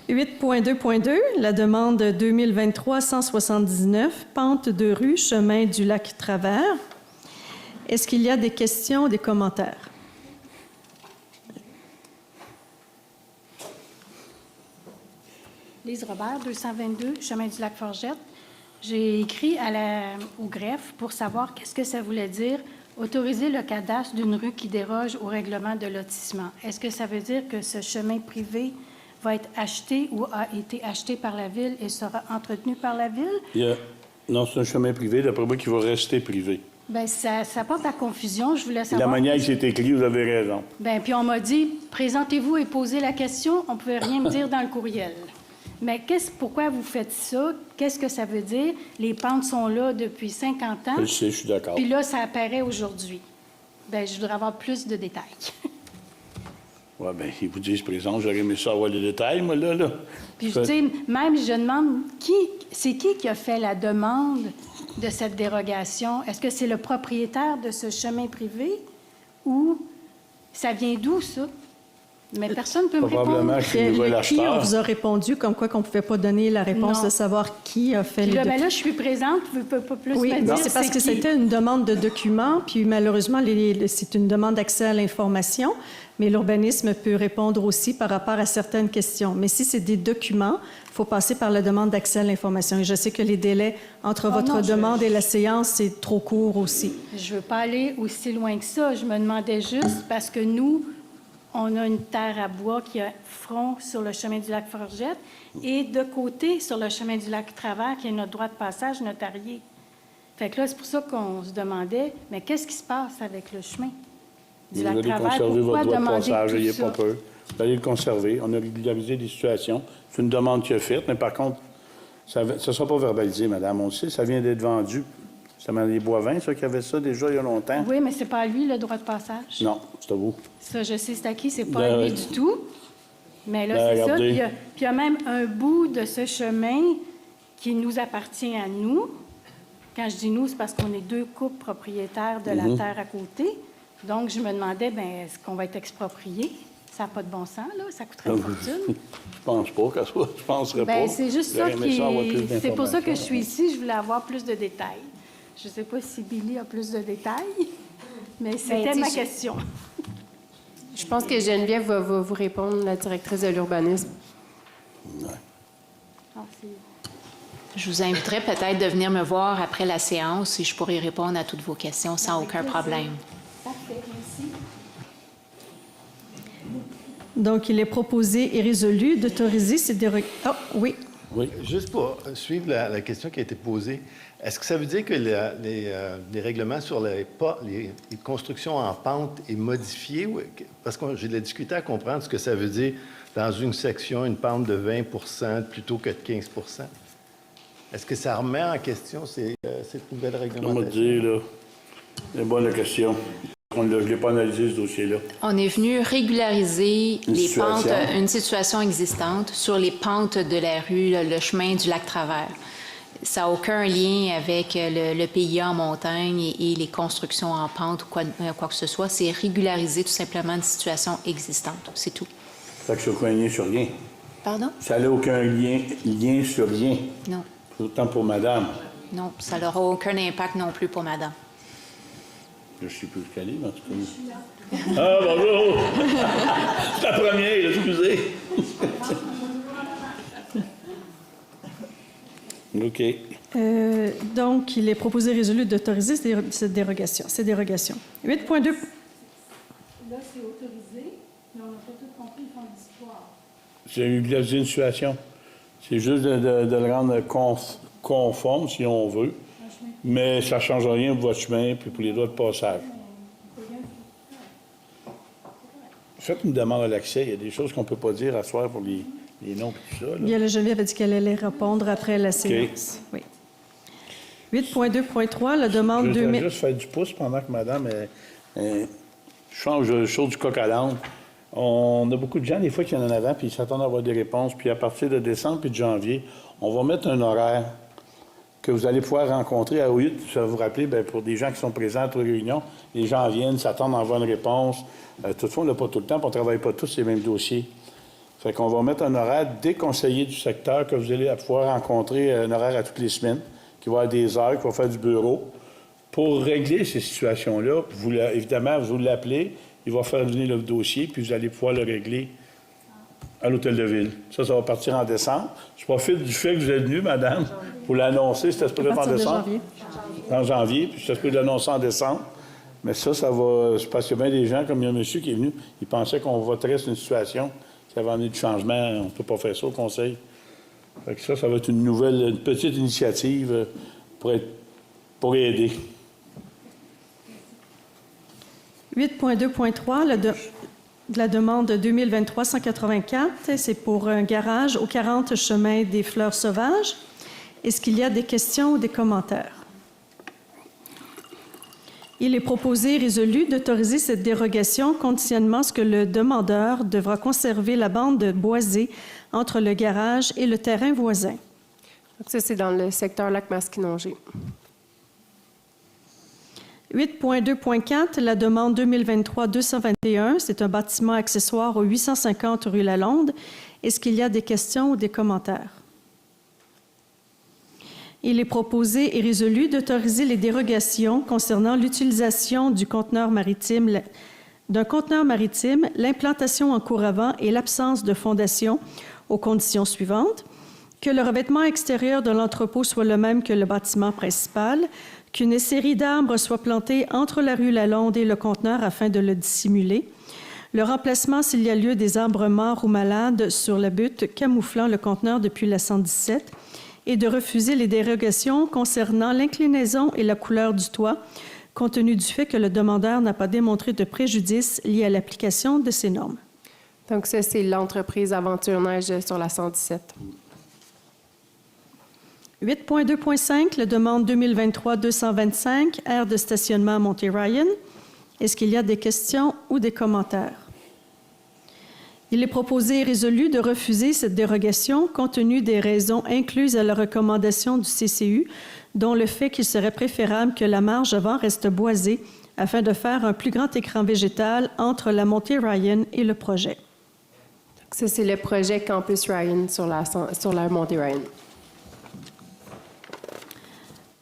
Speaker 1: 8.2.2, la demande 2023-179, pente de rue, chemin du lac Travers. Est-ce qu'il y a des questions ou des commentaires?
Speaker 11: Lise Robert, 222, chemin du lac Forgette. J'ai écrit au greffe pour savoir qu'est-ce que ça voulait dire autoriser le cadastre d'une rue qui déroge au règlement de lotissement. Est-ce que ça veut dire que ce chemin privé va être acheté ou a été acheté par la Ville et sera entretenu par la Ville?
Speaker 3: Non, c'est un chemin privé, d'après moi, qui va rester privé.
Speaker 11: Bien, ça porte à confusion. Je voulais
Speaker 3: La
Speaker 11: savoir...
Speaker 3: manière que c'est écrit, vous avez raison.
Speaker 11: Bien, puis on m'a dit, présentez-vous et posez la question. On ne pouvait rien me dire dans le courriel. Mais pourquoi vous faites ça? Qu'est-ce que ça veut dire? Les pentes sont là depuis 50 ans.
Speaker 3: Je sais, je suis d'accord.
Speaker 11: Puis là, ça apparaît aujourd'hui. Bien, je voudrais avoir plus de détails.
Speaker 3: Oui, bien, ils vous disent présent, j'aurais aimé ça avoir les détails, moi, là.
Speaker 11: Puis, tu sais, même, je demande, c'est qui a fait la demande de cette dérogation? Est-ce que c'est le propriétaire de ce chemin privé ou ça vient d'où, ça? Mais personne ne peut me répondre.
Speaker 3: Probablement que c'est le nouvel
Speaker 1: Qui on
Speaker 3: acheteur.
Speaker 1: vous a répondu comme quoi qu'on ne pouvait pas donner la réponse
Speaker 11: Non.
Speaker 1: de savoir qui a fait
Speaker 11: Puis
Speaker 1: les
Speaker 11: là,
Speaker 1: documents?
Speaker 11: ben là, je suis présente, vous ne pouvez pas plus
Speaker 1: Oui,
Speaker 11: me dire
Speaker 1: c'est parce que
Speaker 11: qui.
Speaker 1: c'était une demande de documents, puis malheureusement, c'est une demande d'accès à l'information, mais l'urbanisme peut répondre aussi par rapport à certaines questions. Mais si c'est des documents, il faut passer par la demande d'accès à l'information. Et je sais que les délais entre votre
Speaker 11: non,
Speaker 1: demande et la séance, c'est trop court aussi.
Speaker 11: Je ne veux pas aller aussi loin que ça. Je me demandais juste parce que nous, on a une terre à bois qui a front sur le chemin du lac Forgette et de côté sur le chemin du lac Travers, qui est notre droit de passage notarié. Fait que là, c'est pour ça qu'on se demandait, mais qu'est-ce qui se passe avec le chemin du
Speaker 3: Vous
Speaker 11: lac
Speaker 3: allez
Speaker 11: Travers?
Speaker 3: conserver
Speaker 11: Pourquoi
Speaker 3: votre droit de
Speaker 11: demander
Speaker 3: passage,
Speaker 11: tout
Speaker 3: n'ayez
Speaker 11: ça?
Speaker 3: pas peur. Vous allez le conserver. On a régularisé des situations. C'est une demande qui est faite, mais par contre, ça ne sera pas verbalisé, madame. On le sait, ça vient d'être vendu. C'est Mme les Boivin, ça, qui avait ça déjà il y a longtemps.
Speaker 11: Oui, mais c'est pas à lui, le droit de passage.
Speaker 3: Non, c'est à vous.
Speaker 11: Ça, je sais c'est à qui, c'est pas
Speaker 3: Ben,
Speaker 11: à lui du tout. Mais là,
Speaker 3: ben,
Speaker 11: c'est ça.
Speaker 3: regardez.
Speaker 11: Puis il y a même un bout de ce chemin qui nous appartient à nous. Quand je dis nous, c'est parce qu'on est deux couples propriétaires de la terre à côté. Donc, je me demandais, bien, est-ce qu'on va être exproprié? Ça n'a pas de bon sens, là. Ça coûterait une fortune.
Speaker 3: Je pense pas qu'elle soit. Je penserais
Speaker 11: Bien,
Speaker 3: pas.
Speaker 11: c'est juste ça
Speaker 3: J'aurais aimé
Speaker 11: qui...
Speaker 3: avoir plus
Speaker 11: C'est pour ça que je
Speaker 3: d'informations.
Speaker 11: suis ici. Je voulais avoir plus de détails. Je ne sais pas si Billy a plus de détails, mais c'était
Speaker 5: dis,
Speaker 11: ma
Speaker 5: je-
Speaker 11: question.
Speaker 5: Je pense que Geneviève va vous répondre, la directrice de l'urbanisme.
Speaker 11: Ah, c'est-
Speaker 12: Je vous inviterai peut-être de venir me voir après la séance et je pourrai répondre à toutes vos questions sans aucun problème.
Speaker 11: Parfait, merci.
Speaker 1: Donc, il est proposé et résolu d'autoriser ces dérogations. Ah, oui.
Speaker 3: Oui.
Speaker 9: Juste pour suivre la question qui a été posée, est-ce que ça veut dire que les règlements sur les constructions en pente est modifié? Parce que j'ai de la difficulté à comprendre ce que ça veut dire dans une section, une pente de 20 plutôt que de 15 Est-ce que ça remet en question cette nouvelle
Speaker 3: On m'a
Speaker 9: réglementation?
Speaker 3: dit, là, c'est bonne la question. Je ne l'ai pas analysé, ce dossier-là.
Speaker 12: On est venu régulariser
Speaker 3: Une
Speaker 12: les
Speaker 3: situation.
Speaker 12: pentes, une situation existante sur les pentes de la rue, le chemin du lac Travers. Ça n'a aucun lien avec le PIA en montagne et les constructions en pente ou quoi que ce soit. C'est régulariser tout simplement une situation existante. C'est tout.
Speaker 3: Fait que ça n'a aucun lien sur rien.
Speaker 12: Pardon?
Speaker 3: Ça n'a aucun lien sur rien.
Speaker 12: Non.
Speaker 3: Autant pour madame.
Speaker 12: Non, ça n'aura aucun impact non plus pour madame.
Speaker 3: Je ne sais plus calé, mais en tout cas. Ah, bonjour! C'est la première, excusez. OK.
Speaker 1: Donc, il est proposé et résolu d'autoriser ces dérogations. 8.2.
Speaker 11: Là, c'est autorisé, mais on n'a pas tout compris le fond de l'histoire.
Speaker 3: C'est régulariser une situation. C'est juste de le rendre conforme, si on veut. Mais ça ne change rien pour votre chemin et pour les droits de passage. Faites une demande à l'accès. Il y a des choses qu'on ne peut pas dire à soir pour les noms et tout ça. Là.
Speaker 1: Bien, le Geneviève a dit qu'elle allait répondre après la séance. Oui. 8.2.3, la demande
Speaker 3: Je vais
Speaker 1: 2000.
Speaker 3: juste faire du pouce pendant que madame change le show du coq à l'âne. On a beaucoup de gens, des fois, qui en ont en avant, puis ils s'attendent à avoir des réponses. Puis à partir de décembre puis de janvier, on va mettre un horaire que vous allez pouvoir rencontrer à 8. Ça va vous rappeler, bien, pour des gens qui sont présents aux réunions, les gens viennent, s'attendent à avoir une réponse. Toutefois, on n'a pas tout le temps, puis on ne travaille pas tous les mêmes dossiers. Fait qu'on va mettre un horaire des conseillers du secteur que vous allez pouvoir rencontrer, un horaire à toutes les semaines, qui va avoir des heures, qui va faire du bureau. Pour régler ces situations-là, évidemment, vous l'appelez, il va faire venir le dossier, puis vous allez pouvoir le régler à l'Hôtel de Ville. Ça va partir en décembre. Je profite du fait que vous êtes venu, madame, pour l'annoncer. C'était supposé être en décembre. En janvier, puis c'était supposé l'annoncer en décembre. Mais ça va... C'est parce qu'il y a bien des gens, comme il y a un monsieur qui est venu, il pensait qu'on voterait sur une situation qui avait amené du changement. On ne peut pas faire ça au Conseil. Fait que ça va être une petite initiative pour aider.
Speaker 1: 8.2.3, la demande 2023-184, c'est pour un garage au 40 chemin des Fleurs Sauvages. Est-ce qu'il y a des questions ou des commentaires? Il est proposé et résolu d'autoriser cette dérogation conditionnement ce que le demandeur devra conserver la bande boisée entre le garage et le terrain voisin.
Speaker 5: Donc ça, c'est dans le secteur Lac-Masquinongé.
Speaker 1: 8.2.4, la demande 2023-221, c'est un bâtiment accessoire au 850 rue Lalonde. Est-ce qu'il y a des questions ou des commentaires? Il est proposé et résolu d'autoriser les dérogations concernant l'utilisation d'un conteneur maritime, l'implantation en cours avant et l'absence de fondation aux conditions suivantes, que le revêtement extérieur de l'entrepôt soit le même que le bâtiment principal, qu'une série d'arbres soit plantée entre la rue Lalonde et le conteneur afin de le dissimuler, le remplacement, s'il y a lieu, des arbres morts ou malades sur la butte camouflant le conteneur depuis la 117, et de refuser les dérogations concernant l'inclinaison et la couleur du toit, compte tenu du fait que le demandeur n'a pas démontré de préjudice lié à l'application de ces normes.
Speaker 5: Donc ça, c'est l'entreprise Aventure Neige sur la 117.
Speaker 1: 8.2.5, la demande 2023-225, aire de stationnement à Monty-Ryan. Est-ce qu'il y a des questions ou des commentaires? Il est proposé et résolu de refuser cette dérogation compte tenu des raisons incluses à la recommandation du CCU, dont le fait qu'il serait préférable que la marge avant reste boisée afin de faire un plus grand écran végétal entre la Monty-Ryan et le projet.
Speaker 5: Donc ça, c'est le projet Campus Ryan sur la Monty-Ryan.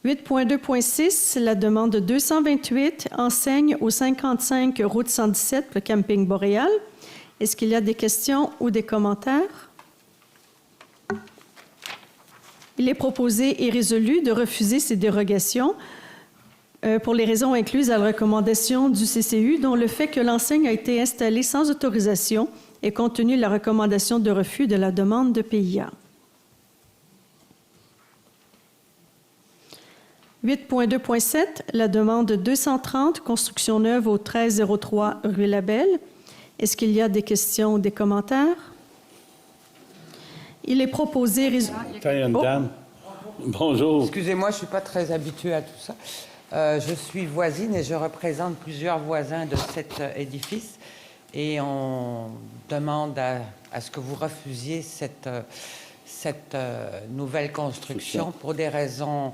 Speaker 1: 8.2.6, la demande 228, enseigne au 55 route 117, le camping Boréal. Est-ce qu'il y a des questions ou des commentaires? Il est proposé et résolu de refuser ces dérogations pour les raisons incluses à la recommandation du CCU, dont le fait que l'enseigne a été installée sans autorisation et compte tenu de la recommandation de refus de la demande de PIA. 8.2.7, la demande 230, construction neuve au 1303 rue Labelle. Est-ce qu'il y a des questions ou des commentaires? Il est proposé...
Speaker 3: Dame. Bonjour.
Speaker 13: Excusez-moi, je ne suis pas très habituée à tout ça. Je suis voisine et je représente plusieurs voisins de cet édifice. Et on demande à ce que vous refusiez cette nouvelle construction pour des raisons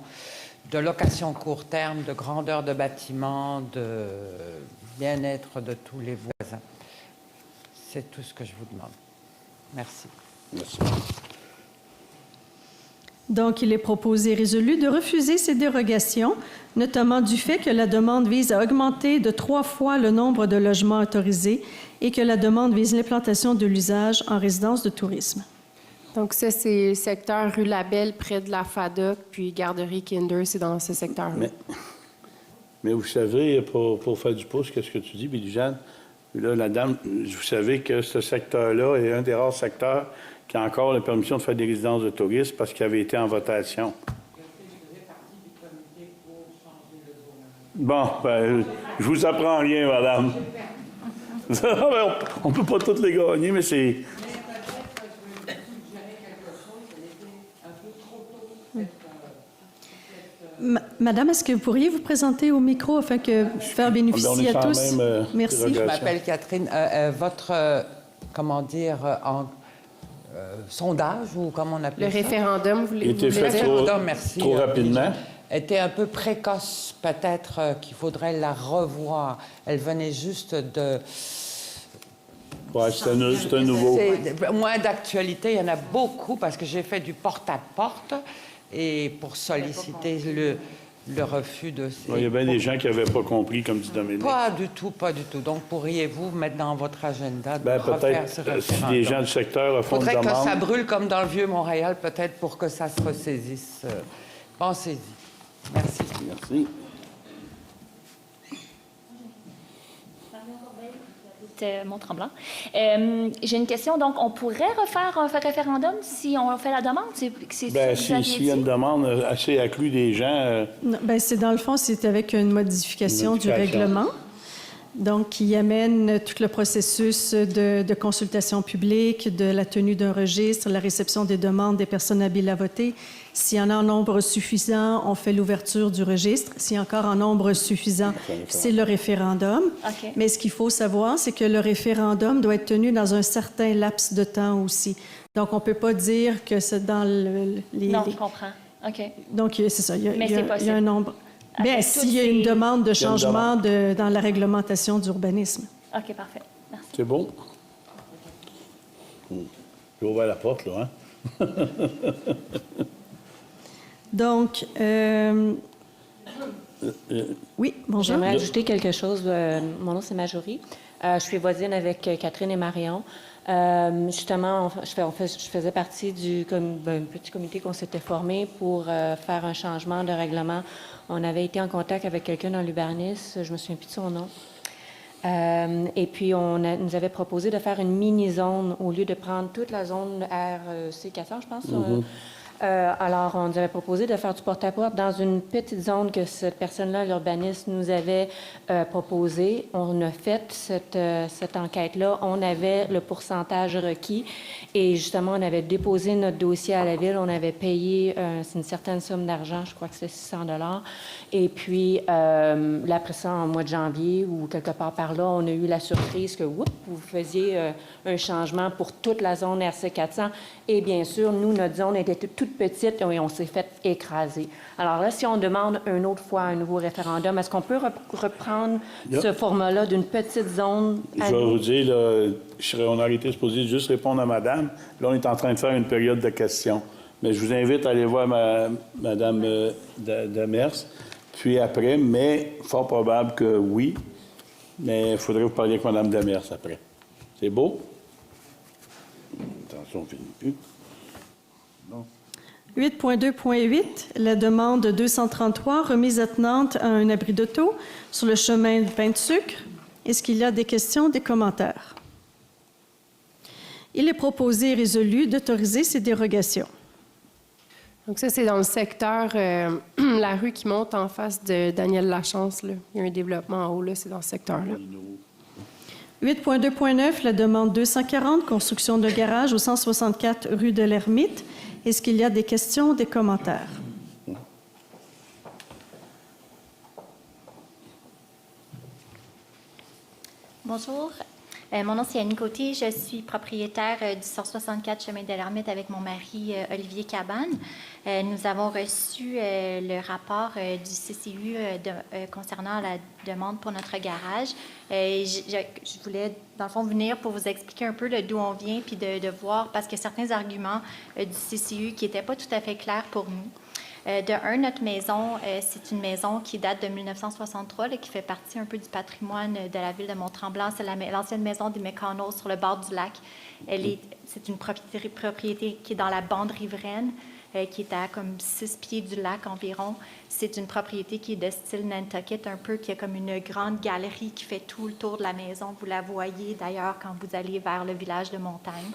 Speaker 13: de location court terme, de grandeur de bâtiment, de bien-être de tous les voisins. C'est tout ce que je vous demande. Merci.
Speaker 3: Merci.
Speaker 1: Donc, il est proposé et résolu de refuser ces dérogations, notamment du fait que la demande vise à augmenter de 3 fois le nombre de logements autorisés et que la demande vise l'implantation de l'usage en résidence de tourisme.
Speaker 5: Donc ça, c'est le secteur rue Labelle, près de la FADOC, puis garderie Kinder, c'est dans ce secteur-là.
Speaker 3: Mais vous savez, pour faire du pouce, qu'est-ce que tu dis, Billy-Jeanne? Là, la dame, vous savez que ce secteur-là est un des rares secteurs qui a encore la permission de faire des résidences de touristes parce qu'il avait été en votation. Bon, ben, je vous apprends rien, madame. On ne peut pas toutes les gagner, mais c'est...
Speaker 1: Madame, est-ce que vous pourriez vous présenter au micro afin que faire bénéficier à tous? Merci.
Speaker 13: Je m'appelle Catherine. Votre, sondage, ou comment on appelle ça?
Speaker 5: Le référendum, vous voulez dire?
Speaker 3: Il était fait trop rapidement.
Speaker 13: Était un peu précoce, peut-être qu'il faudrait la revoir. Elle venait juste de...
Speaker 3: Oui, c'est un nouveau.
Speaker 13: Moins d'actualité, il y en a beaucoup, parce que j'ai fait du porte-à-porte. Et pour solliciter le refus de...
Speaker 3: Il y a bien des gens qui n'avaient pas compris, comme dit Dominique.
Speaker 13: Pas du tout, pas du tout. Donc, pourriez-vous mettre dans votre agenda de refaire
Speaker 3: peut-être,
Speaker 13: ce
Speaker 3: si
Speaker 13: référendum?
Speaker 3: des gens du secteur font une
Speaker 13: faudrait
Speaker 3: demande...
Speaker 13: que ça brûle comme dans le Vieux-Montréal, peut-être, pour que ça se ressaisisse. Pensez-y. Merci.
Speaker 3: Merci.
Speaker 14: Mont-Tremblant. J'ai une question. Donc, on pourrait refaire un référendum si on fait la demande? S'il
Speaker 3: y a une demande assez accrue des gens...
Speaker 1: Non, c'est dans le fond, c'est avec une modification du règlement. Donc, qui amène tout le processus de consultation publique, de la tenue d'un registre, la réception des demandes des personnes habiles à voter. S'il y en a un nombre suffisant, on fait l'ouverture du registre. S'il y a encore un nombre suffisant, c'est le référendum.
Speaker 14: Okay.
Speaker 1: Mais ce qu'il faut savoir, c'est que le référendum doit être tenu dans un certain laps de temps aussi. Donc, on ne peut pas dire que c'est dans les...
Speaker 14: Non, je comprends. OK.
Speaker 1: Donc, c'est ça. Il y a un nombre... Bien, s'il y a une demande de changement dans la réglementation d'urbanisme.
Speaker 14: OK, parfait. Merci.
Speaker 3: C'est bon? J'ai ouvert la porte, là, hein?
Speaker 1: Donc, oui, bonjour.
Speaker 15: J'aimerais ajouter quelque chose. Mon nom, c'est Majorie. Je suis voisine avec Catherine et Marion. Justement, je faisais partie d'un petit comité qu'on s'était formé pour faire un changement de règlement. On avait été en contact avec quelqu'un dans l'Ubernis, je me souviens plus de son nom. Et puis, nous avait proposé de faire une mini-zone au lieu de prendre toute la zone RC400, je pense. Alors, on nous avait proposé de faire du porte-à-porte dans une petite zone que cette personne-là, l'urbaniste, nous avait proposé. On a fait cette enquête-là. On avait le pourcentage requis et justement, on avait déposé notre dossier à la ville. On avait payé une certaine somme d'argent, je crois que c'est 600 $. Et puis, là, après ça, en mois de janvier ou quelque part par là, on a eu la surprise que, vous faisiez un changement pour toute la zone RC400. Et bien sûr, nous, notre zone était toute petite et on s'est fait écraser. Alors là, si on demande une autre fois un nouveau référendum, est-ce qu'on peut reprendre ce format-là d'une petite zone?
Speaker 3: Je vais vous dire, là, on aurait été supposé juste répondre à madame. Là, on est en train de faire une période de questions. Mais je vous invite à aller voir madame Demers. Puis après, mais fort probable que oui. Mais il faudrait vous parler avec mme Demers après. C'est beau? Attention, on finit plus.
Speaker 1: 8.2.8, la demande 233, remise attenante à un abri d'auto sur le chemin de Pain de Sucre. Est-ce qu'il y a des questions, des commentaires? Il est proposé et résolu d'autoriser ces dérogations.
Speaker 5: Donc ça, c'est dans le secteur, la rue qui monte en face de Daniel Lachance. Là. Il y a un développement en haut, là, c'est dans ce secteur-là.
Speaker 1: 8.2.9, la demande 240, construction de garage au 164 rue de l'Ermite. Est-ce qu'il y a des questions, des commentaires?
Speaker 14: Bonjour. Mon nom, c'est Annie Côté. Je suis propriétaire du 164 chemin de l'Ermite avec mon mari Olivier Cabane. Nous avons reçu le rapport du CCU concernant la demande pour notre garage. Je voulais, dans le fond, venir pour vous expliquer un peu d'où on vient puis de voir, parce qu'il y a certains arguments du CCU qui n'étaient pas tout à fait clairs pour nous. De un, notre maison, c'est une maison qui date de 1963, là, qui fait partie un peu du patrimoine de la ville de Mont-Tremblant. C'est l'ancienne maison des McConnell sur le bord du lac. C'est une propriété qui est dans la bande riveraine, qui est à comme 6 pieds du lac environ. C'est une propriété qui est de style Nantucket un peu, qui a comme une grande galerie qui fait tout le tour de la maison. Vous la voyez d'ailleurs quand vous allez vers le village de Montagne.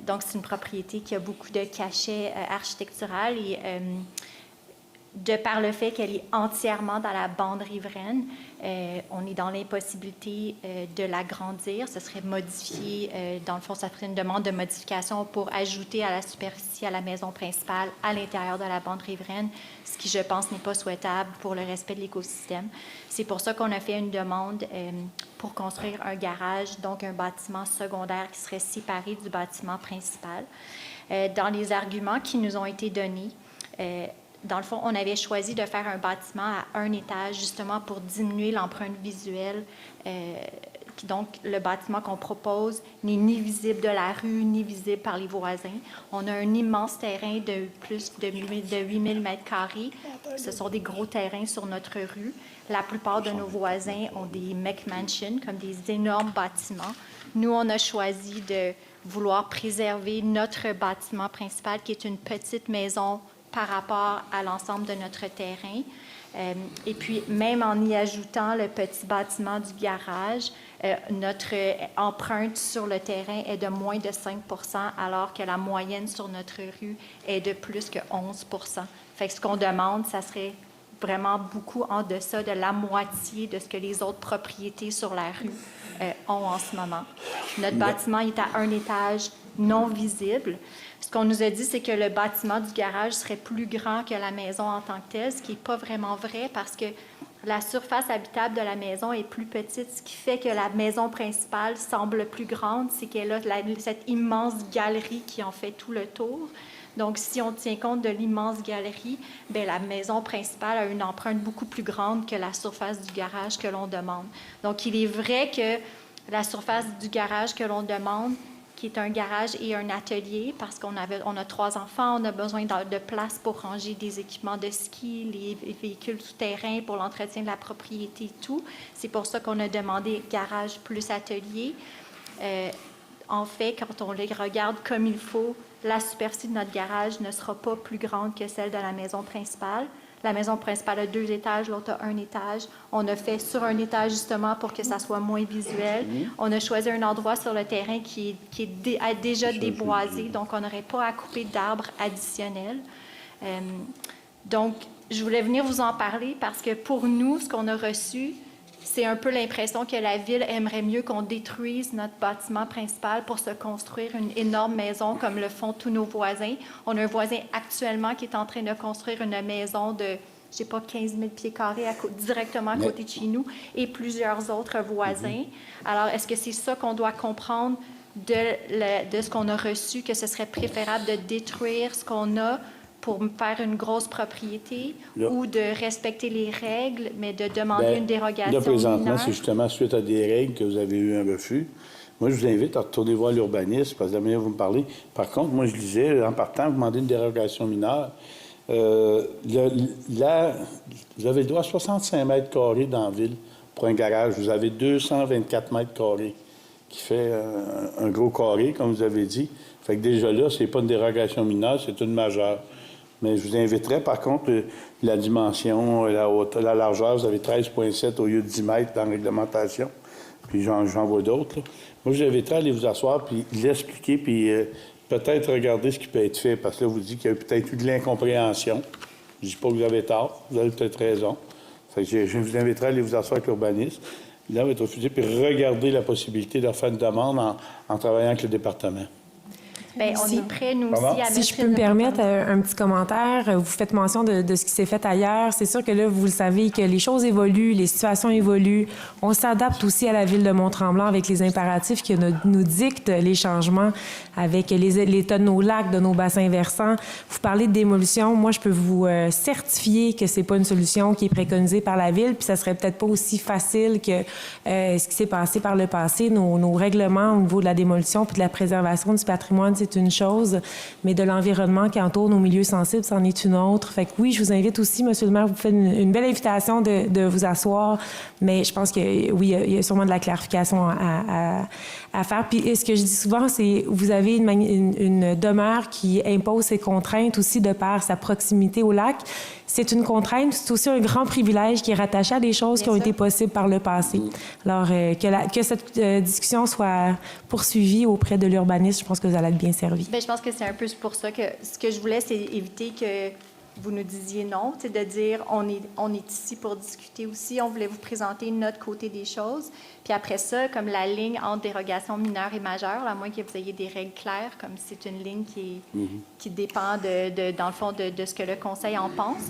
Speaker 14: Donc, c'est une propriété qui a beaucoup de cachet architectural et de par le fait qu'elle est entièrement dans la bande riveraine, on est dans l'impossibilité de l'agrandir. Ce serait modifié, dans le fond, ça serait une demande de modification pour ajouter à la superficie à la maison principale à l'intérieur de la bande riveraine, ce qui, je pense, n'est pas souhaitable pour le respect de l'écosystème. C'est pour ça qu'on a fait une demande pour construire un garage, donc un bâtiment secondaire qui serait séparé du bâtiment principal. Dans les arguments qui nous ont été donnés, dans le fond, on avait choisi de faire un bâtiment à un étage, justement pour diminuer l'empreinte visuelle Donc, le bâtiment qu'on propose n'est ni visible de la rue, ni visible par les voisins. On a un immense terrain de plus de 8000 mètres carrés. Ce sont des gros terrains sur notre rue. La plupart de nos voisins ont des McMansions, comme des énormes bâtiments. Nous, on a choisi de vouloir préserver notre bâtiment principal, qui est une petite maison par rapport à l'ensemble de notre terrain. Et puis, même en y ajoutant le petit bâtiment du garage, notre empreinte sur le terrain est de moins de 5 % alors que la moyenne sur notre rue est de plus que 11 %. Fait que ce qu'on demande, ça serait vraiment beaucoup en deçà de la moitié de ce que les autres propriétés sur la rue ont en ce moment. Notre bâtiment est à un étage non visible. Ce qu'on nous a dit, c'est que le bâtiment du garage serait plus grand que la maison en tant que telle, ce qui n'est pas vraiment vrai parce que la surface habitable de la maison est plus petite, ce qui fait que la maison principale semble plus grande, c'est qu'elle a cette immense galerie qui en fait tout le tour. Donc, si on tient compte de l'immense galerie, bien, la maison principale a une empreinte beaucoup plus grande que la surface du garage que l'on demande. Donc, il est vrai que la surface du garage que l'on demande, qui est un garage et un atelier, parce qu'on a 3 enfants, on a besoin de place pour ranger des équipements de ski, les véhicules souterrains pour l'entretien de la propriété et tout. C'est pour ça qu'on a demandé garage plus atelier. En fait, quand on les regarde comme il faut, la superficie de notre garage ne sera pas plus grande que celle de la maison principale. La maison principale a 2 étages, l'autre a 1 étage. On a fait sur un étage justement pour que ça soit moins visuel. On a choisi un endroit sur le terrain qui est déjà déboisé, donc on n'aurait pas à couper d'arbres additionnels. Donc, je voulais venir vous en parler parce que pour nous, ce qu'on a reçu, c'est un peu l'impression que la Ville aimerait mieux qu'on détruise notre bâtiment principal pour se construire une énorme maison comme le font tous nos voisins. On a un voisin actuellement qui est en train de construire une maison de, je sais pas, 15 000 pieds carrés directement à côté de chez nous et plusieurs autres voisins. Alors, est-ce que c'est ça qu'on doit comprendre de ce qu'on a reçu, que ce serait préférable de détruire ce qu'on a pour faire une grosse propriété ou de respecter les règles, mais de demander une dérogation
Speaker 3: là, présentement,
Speaker 14: mineure?
Speaker 3: c'est justement suite à des règles que vous avez eu un refus. Moi, je vous invite à retourner voir l'urbanisme, parce que la manière dont vous me parlez. Par contre, moi, je disais, en partant, vous demandez une dérogation mineure. Là, vous avez le droit à 65 mètres carrés dans la ville pour un garage. Vous avez 224 mètres carrés, qui fait un gros carré, comme vous avez dit. Fait que déjà là, c'est pas une dérogation mineure, c'est une majeure. Mais je vous inviterais, par contre, la dimension, la largeur, vous avez 13,7 au lieu de 10 mètres dans la réglementation. Puis j'en vois d'autres. Moi, je vous inviterais à aller vous asseoir, puis l'expliquer, puis peut-être regarder ce qui peut être fait. Parce que là, vous dites qu'il y a peut-être eu de l'incompréhension. Je ne dis pas que vous avez tort, vous avez peut-être raison. Fait que je vous inviterais à aller vous asseoir avec l'urbanisme. Là, on va être refusé, puis regarder la possibilité de faire une demande en travaillant avec le département.
Speaker 14: Bien, on est prêts, nous aussi, à mettre...
Speaker 10: Si je peux me permettre un petit commentaire, vous faites mention de ce qui s'est fait ailleurs. C'est sûr que là, vous le savez, que les choses évoluent, les situations évoluent. On s'adapte aussi à la Ville de Mont-Tremblant avec les impératifs qui nous dictent les changements avec l'état de nos lacs, de nos bassins versants. Vous parlez de démolition. Moi, je peux vous certifier que c'est pas une solution qui est préconisée par la Ville, puis ça serait peut-être pas aussi facile que ce qui s'est passé par le passé. Nos règlements au niveau de la démolition puis de la préservation du patrimoine, c'est une chose, mais de l'environnement qui entoure nos milieux sensibles, c'en est une autre. Fait que oui, je vous invite aussi, Monsieur le maire, vous faites une belle invitation de vous asseoir, mais je pense que oui, il y a sûrement de la clarification à faire. Puis ce que je dis souvent, c'est vous avez une demeure qui impose ses contraintes aussi de par sa proximité au lac. C'est une contrainte, c'est aussi un grand privilège qui est rattaché à des choses qui ont été possibles par le passé. Alors, que cette discussion soit poursuivie auprès de l'urbanisme, je pense que vous allez être bien servi.
Speaker 14: Bien, je pense que c'est un peu pour ça que ce que je voulais, c'est éviter que vous nous disiez non, c'est de dire on est ici pour discuter aussi, on voulait vous présenter notre côté des choses. Puis après ça, comme la ligne entre dérogation mineure et majeure, à moins que vous ayez des règles claires, comme c'est une ligne qui dépend, dans le fond, de ce que le Conseil en pense.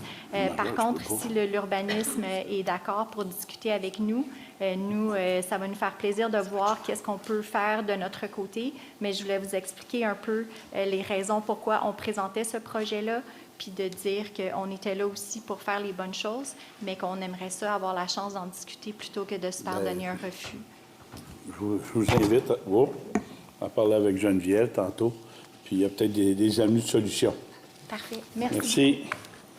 Speaker 14: Par contre, si l'urbanisme est d'accord pour discuter avec nous, ça va nous faire plaisir de voir qu'est-ce qu'on peut faire de notre côté. Mais je voulais vous expliquer un peu les raisons pourquoi on présentait ce projet-là, puis de dire qu'on était là aussi pour faire les bonnes choses, mais qu'on aimerait ça avoir la chance d'en discuter plutôt que de se faire donner un refus.
Speaker 3: je vous invite à parler avec Geneviève tantôt, puis il y a peut-être des avenues de solutions.
Speaker 14: Parfait. Merci.
Speaker 3: Merci.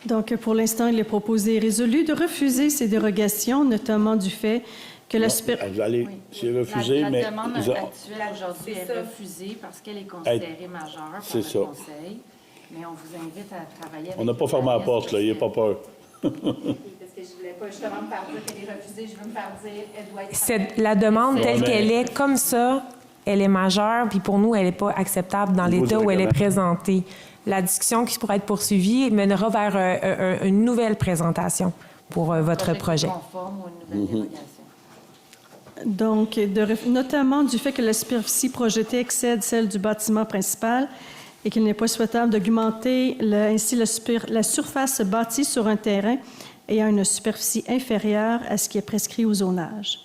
Speaker 1: Donc, pour l'instant, il est proposé et résolu de refuser ces dérogations, notamment du fait que la
Speaker 3: Vous allez, c'est refusé, mais...
Speaker 7: La demande actuelle aujourd'hui est refusée parce qu'elle est considérée majeure par le Conseil. Mais on vous invite à travailler avec...
Speaker 3: On n'a pas fermé la porte, là, il n'y a pas peur.
Speaker 7: Parce que je ne voulais pas justement me faire dire qu'elle est refusée, je veux me faire dire qu'elle doit être...
Speaker 10: La demande telle qu'elle est, comme ça, elle est majeure, puis pour nous, elle n'est pas acceptable dans l'état où elle est présentée. La discussion qui pourrait être poursuivie mènera vers une nouvelle présentation pour votre projet.
Speaker 7: Conforme ou une nouvelle dérogation.
Speaker 1: Donc, notamment du fait que la superficie projetée excède celle du bâtiment principal et qu'il n'est pas souhaitable d'augmenter ainsi la surface bâtie sur un terrain ayant une superficie inférieure à ce qui est prescrit au zonage.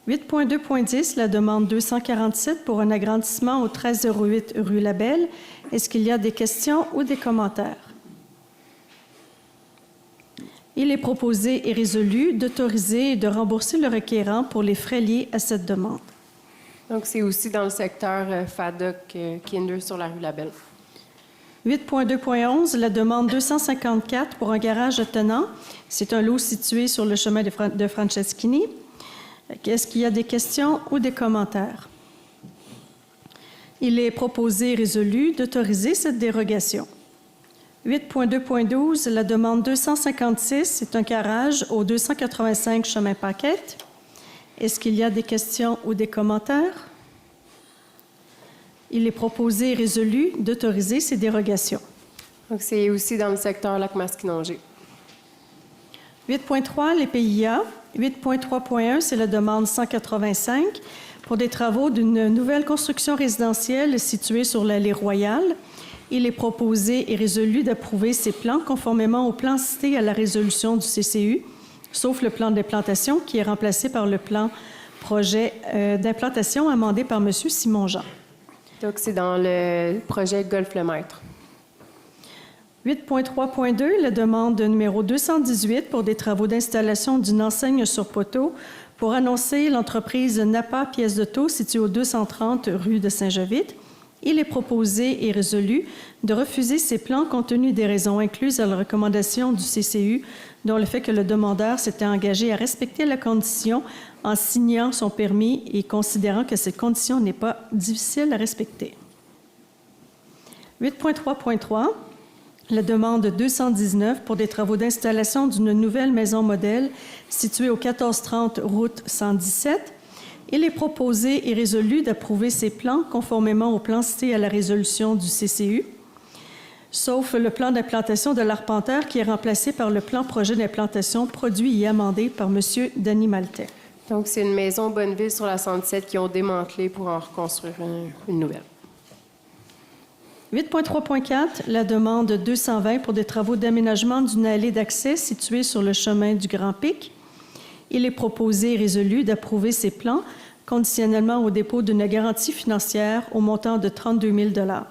Speaker 1: 8.2.10, la demande 247 pour un agrandissement au 1308 rue Labelle. Est-ce qu'il y a des questions ou des commentaires? Il est proposé et résolu d'autoriser et de rembourser le requérant pour les frais liés à cette demande.
Speaker 5: Donc, c'est aussi dans le secteur FADOC Kinder sur la rue Labelle.
Speaker 1: 8.2.11, la demande 254 pour un garage attenant. C'est un lot situé sur le chemin de Franceschini. Est-ce qu'il y a des questions ou des commentaires? Il est proposé et résolu d'autoriser cette dérogation. 8.2.12, la demande 256, c'est un garage au 285 chemin Paquette. Est-ce qu'il y a des questions ou des commentaires? Il est proposé et résolu d'autoriser ces dérogations.
Speaker 5: Donc, c'est aussi dans le secteur Lac-Masquinongé.
Speaker 1: 8.3, les PIA. 8.3.1, c'est la demande 185 pour des travaux d'une nouvelle construction résidentielle située sur l'allée Royale. Il est proposé et résolu d'approuver ces plans conformément au plan cité à la résolution du CCU, sauf le plan d'implantation qui est remplacé par le plan projet d'implantation amendé par M. Simon-Jean.
Speaker 5: Donc, c'est dans le projet Golfe-le-Maître.
Speaker 1: 8.3.2, la demande numéro 218 pour des travaux d'installation d'une enseigne sur poteau pour annoncer l'entreprise Napa Pièces d'Auto située au 230 rue de Saint-Jovite. Il est proposé et résolu de refuser ces plans compte tenu des raisons incluses à la recommandation du CCU, dont le fait que le demandeur s'était engagé à respecter la condition en signant son permis et considérant que cette condition n'est pas difficile à respecter. 8.3.3, la demande 219 pour des travaux d'installation d'une nouvelle maison modèle située au 1430 route 117. Il est proposé et résolu d'approuver ces plans conformément au plan cité à la résolution du CCU, sauf le plan d'implantation de l'arpenteur qui est remplacé par le plan projet d'implantation produit et amendé par M. Denis Maltais.
Speaker 5: Donc, c'est une maison Bonneville sur la 117 qui ont démantelé pour en reconstruire une nouvelle.
Speaker 1: 8.3.4, la demande 220 pour des travaux d'aménagement d'une allée d'accès située sur le chemin du Grand Pic. Il est proposé et résolu d'approuver ces plans conditionnellement au dépôt d'une garantie financière au montant de 32 000 $.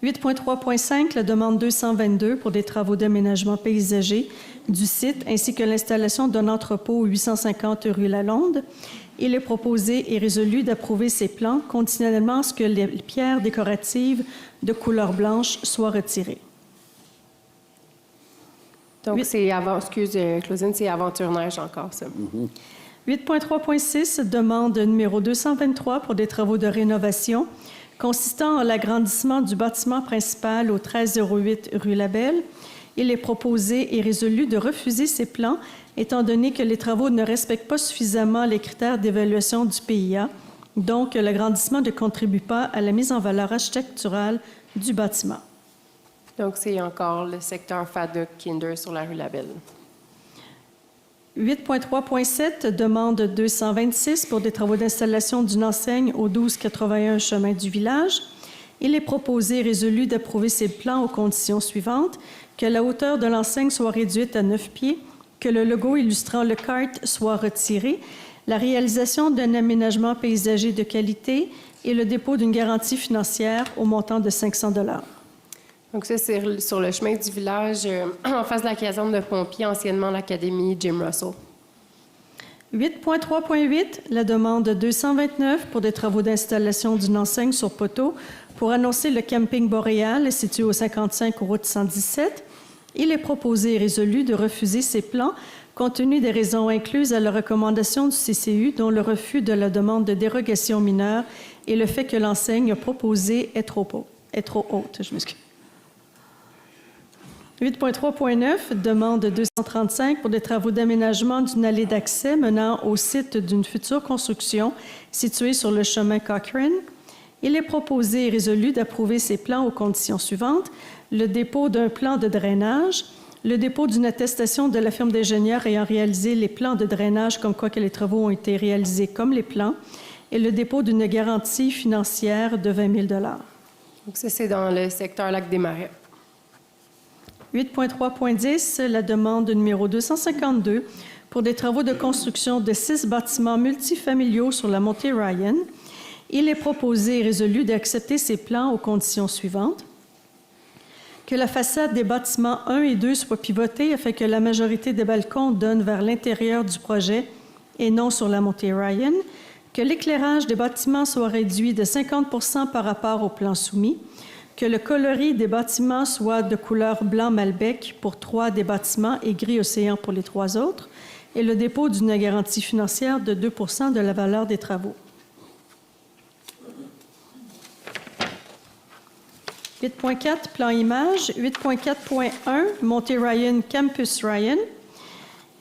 Speaker 1: 8.3.5, la demande 222 pour des travaux d'aménagement paysager du site ainsi que l'installation d'un entrepôt au 850 rue Lalonde. Il est proposé et résolu d'approuver ces plans conditionnellement à ce que les pierres décoratives de couleur blanche soient retirées.
Speaker 5: Donc, c'est Claudine, c'est Aventure Neige encore, ça.
Speaker 1: 8.3.6, demande numéro 223 pour des travaux de rénovation consistant en l'agrandissement du bâtiment principal au 1308 rue Labelle. Il est proposé et résolu de refuser ces plans étant donné que les travaux ne respectent pas suffisamment les critères d'évaluation du PIA, donc l'agrandissement ne contribue pas à la mise en valeur architecturale du bâtiment.
Speaker 5: Donc, c'est encore le secteur FADOC Kinder sur la rue Labelle.
Speaker 1: 8.3.7, demande 226 pour des travaux d'installation d'une enseigne au 1281 chemin du village. Il est proposé et résolu d'approuver ces plans aux conditions suivantes: que la hauteur de l'enseigne soit réduite à 9 pieds, que le logo illustrant le kart soit retiré, la réalisation d'un aménagement paysager de qualité et le dépôt d'une garantie financière au montant de 500 $.
Speaker 5: Donc ça, c'est sur le chemin du village, en face de la caserne de pompiers, anciennement l'Académie Jim Russell.
Speaker 1: 8.3.8, la demande 229 pour des travaux d'installation d'une enseigne sur poteau pour annoncer le camping boréal situé au 55 route 117. Il est proposé et résolu de refuser ces plans compte tenu des raisons incluses à la recommandation du CCU, dont le refus de la demande de dérogation mineure et le fait que l'enseigne proposée est trop haute. Je m'excuse. 8.3.9, demande 235 pour des travaux d'aménagement d'une allée d'accès menant au site d'une future construction située sur le chemin Cochrane. Il est proposé et résolu d'approuver ces plans aux conditions suivantes: le dépôt d'un plan de drainage, le dépôt d'une attestation de la firme d'ingénieurs ayant réalisé les plans de drainage comme quoi que les travaux ont été réalisés comme les plans, et le dépôt d'une garantie financière de 20 000 $.
Speaker 5: Donc ça, c'est dans le secteur Lac-des-Marais.
Speaker 1: 8.3.10, la demande numéro 252 pour des travaux de construction de 6 bâtiments multifamiliaux sur la montée Ryan. Il est proposé et résolu d'accepter ces plans aux conditions suivantes: que la façade des bâtiments 1 et 2 soit pivotée afin que la majorité des balcons donnent vers l'intérieur du projet et non sur la montée Ryan, que l'éclairage des bâtiments soit réduit de 50 % par rapport au plan soumis, que le coloris des bâtiments soit de couleur blanc Malbec pour 3 des bâtiments et gris océan pour les 3 autres, et le dépôt d'une garantie financière de 2 % de la valeur des travaux. 8.4, plan image. 8.4.1, montée Ryan, campus Ryan.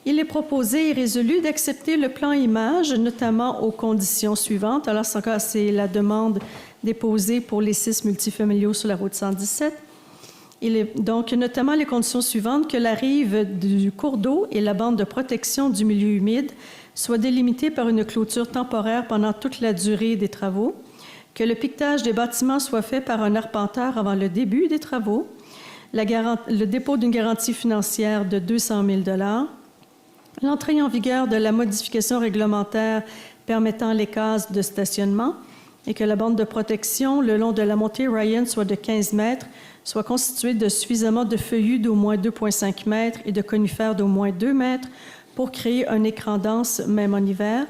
Speaker 1: Il est proposé et résolu d'accepter le plan image, notamment aux conditions suivantes. Alors, c'est la demande déposée pour les 6 multifamiliaux sur la route 117. Il est donc notamment les conditions suivantes: que la rive du cours d'eau et la bande de protection du milieu humide soient délimitées par une clôture temporaire pendant toute la durée des travaux, que le piquetage des bâtiments soit fait par un arpenteur avant le début des travaux, le dépôt d'une garantie financière de 200 000 $, l'entrée en vigueur de la modification réglementaire permettant les cases de stationnement, et que la bande de protection le long de la montée Ryan soit de 15 mètres, soit constituée de suffisamment de feuillus d'au moins 2,5 mètres et de conifères d'au moins 2 mètres pour créer un écran dense même en hiver,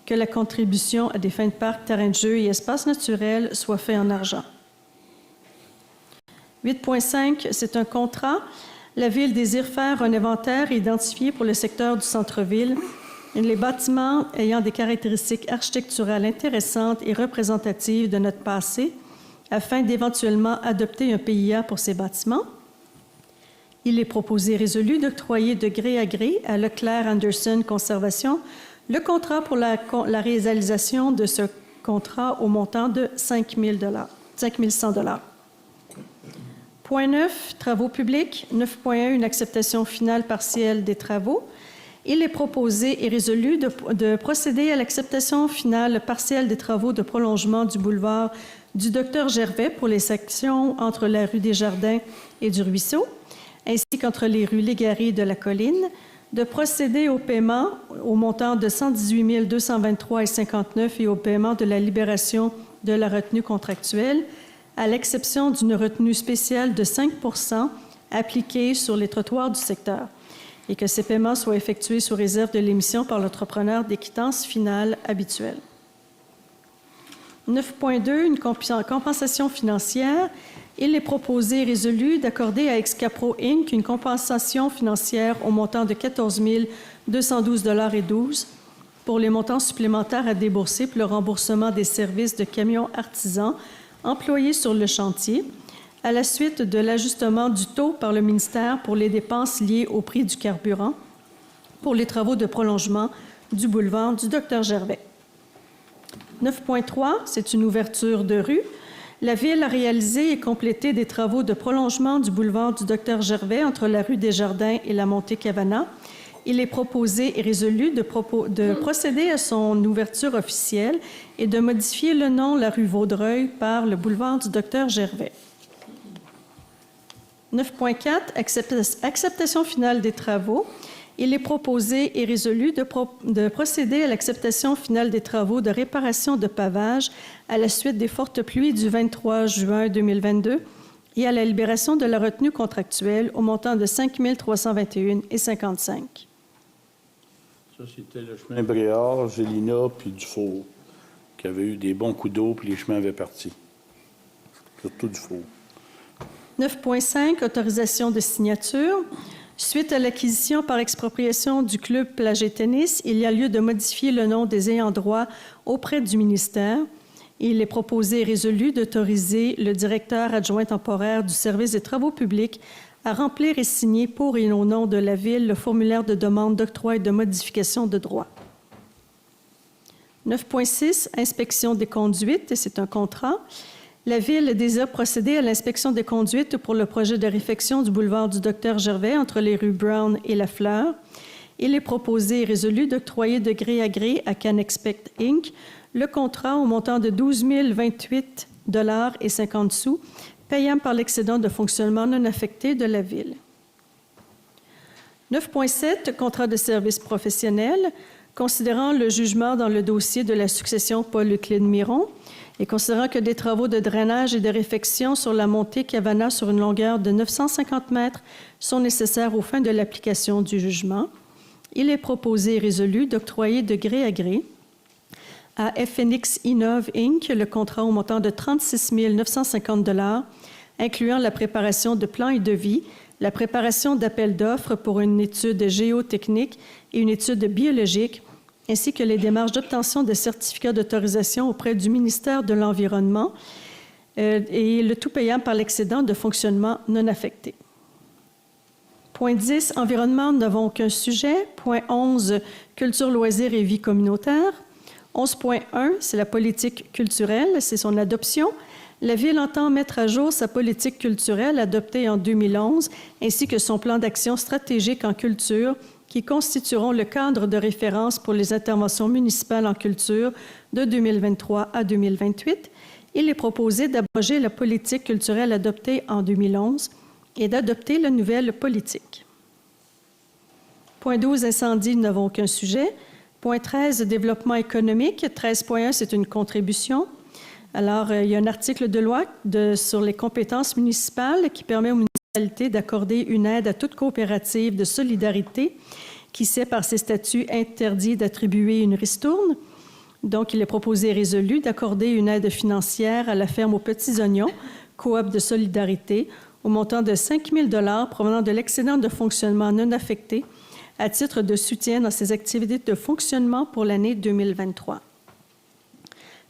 Speaker 1: que la contribution à des fins de parc, terrain de jeu et espaces naturels soit faite en argent. 8.5, c'est un contrat. La Ville désire faire un inventaire identifié pour le secteur du centre-ville les bâtiments ayant des caractéristiques architecturales intéressantes et représentatives de notre passé, afin d'éventuellement adopter un PIA pour ces bâtiments. Il est proposé et résolu d'octroyer de gré à gré à Leclerc Anderson Conservation le contrat pour la réalisation de ce contrat au montant de 5 100 $. Point 9, travaux publics. 9.1, une acceptation finale partielle des travaux. Il est proposé et résolu de procéder à l'acceptation finale partielle des travaux de prolongement du boulevard du Dr Gervais pour les sections entre la rue des Jardins et du Ruisseau, ainsi qu'entre les rues Légaré et de la Colline, de procéder au paiement au montant de 118 223,59 et au paiement de la libération de la retenue contractuelle, à l'exception d'une retenue spéciale de 5 % appliquée sur les trottoirs du secteur, et que ces paiements soient effectués sous réserve de l'émission par l'entrepreneur des quittances finales habituelles. 9.2, une compensation financière. Il est proposé et résolu d'accorder à Excapro Inc. une compensation financière au montant de 14 212,12 $ pour les montants supplémentaires à débourser pour le remboursement des services de camions artisans employés sur le chantier, à la suite de l'ajustement du taux par le ministère pour les dépenses liées au prix du carburant pour les travaux de prolongement du boulevard du Dr Gervais. 9.3, c'est une ouverture de rue. La Ville a réalisé et complété des travaux de prolongement du boulevard du Dr Gervais entre la rue des Jardins et la montée Cavana. Il est proposé et résolu de procéder à son ouverture officielle et de modifier le nom la rue Vaudreuil par le boulevard du Dr Gervais. 9.4, acceptation finale des travaux. Il est proposé et résolu de procéder à l'acceptation finale des travaux de réparation de pavage à la suite des fortes pluies du 23 juin 2022 et à la libération de la retenue contractuelle au montant de 5 321,55 $.
Speaker 3: Ça, c'était le chemin Bréard, Gélina, puis Dufour, qui avait eu des bons coups d'eau, puis les chemins avaient parti. Surtout Dufour.
Speaker 1: 9.5, autorisation de signature. Suite à l'acquisition par expropriation du club Plage et Tennis, il y a lieu de modifier le nom des ayants droit auprès du ministère. Il est proposé et résolu d'autoriser le directeur adjoint temporaire du service des travaux publics à remplir et signer pour et au nom de la Ville le formulaire de demande d'octroi et de modification de droit. 9.6, inspection des conduites, et c'est un contrat. La Ville désire procéder à l'inspection des conduites pour le projet de réfection du boulevard du Docteur Gervais entre les rues Brown et La Fleur. Il est proposé et résolu d'octroyer de gré à gré à CanExpect Inc. le contrat au montant de 12 028 $ et 50 sous, payable par l'excédent de fonctionnement non affecté de la Ville. 9.7, contrat de service professionnel. Considérant le jugement dans le dossier de la succession Paul-Euclide Miron et considérant que des travaux de drainage et de réfection sur la montée Cavana sur une longueur de 950 mètres sont nécessaires aux fins de l'application du jugement, il est proposé et résolu d'octroyer de gré à gré à FNX Innov Inc. le contrat au montant de 36 950 $, incluant la préparation de plans et devis, la préparation d'appels d'offres pour une étude géotechnique et une étude biologique, ainsi que les démarches d'obtention de certificats d'autorisation auprès du ministère de l'Environnement et le tout payable par l'excédent de fonctionnement non affecté. Point 10, environnement, nous n'avons aucun sujet. Point 11, culture, loisirs et vie communautaire. 11.1, c'est la politique culturelle, c'est son adoption. La Ville entend mettre à jour sa politique culturelle adoptée en 2011, ainsi que son plan d'action stratégique en culture, qui constitueront le cadre de référence pour les interventions municipales en culture de 2023 à 2028. Il est proposé d'abroger la politique culturelle adoptée en 2011 et d'adopter la nouvelle politique. Point 12, incendie, nous n'avons aucun sujet. Point 13, développement économique. 13.1, c'est une contribution. Alors, il y a un article de loi sur les compétences municipales qui permet aux municipalités d'accorder une aide à toute coopérative de solidarité qui s'est, par ses statuts, interdit d'attribuer une ristourne. Donc, il est proposé et résolu d'accorder une aide financière à la ferme aux Petits Oignons, coop de solidarité, au montant de 5 000 $ provenant de l'excédent de fonctionnement non affecté à titre de soutien dans ses activités de fonctionnement pour l'année 2023.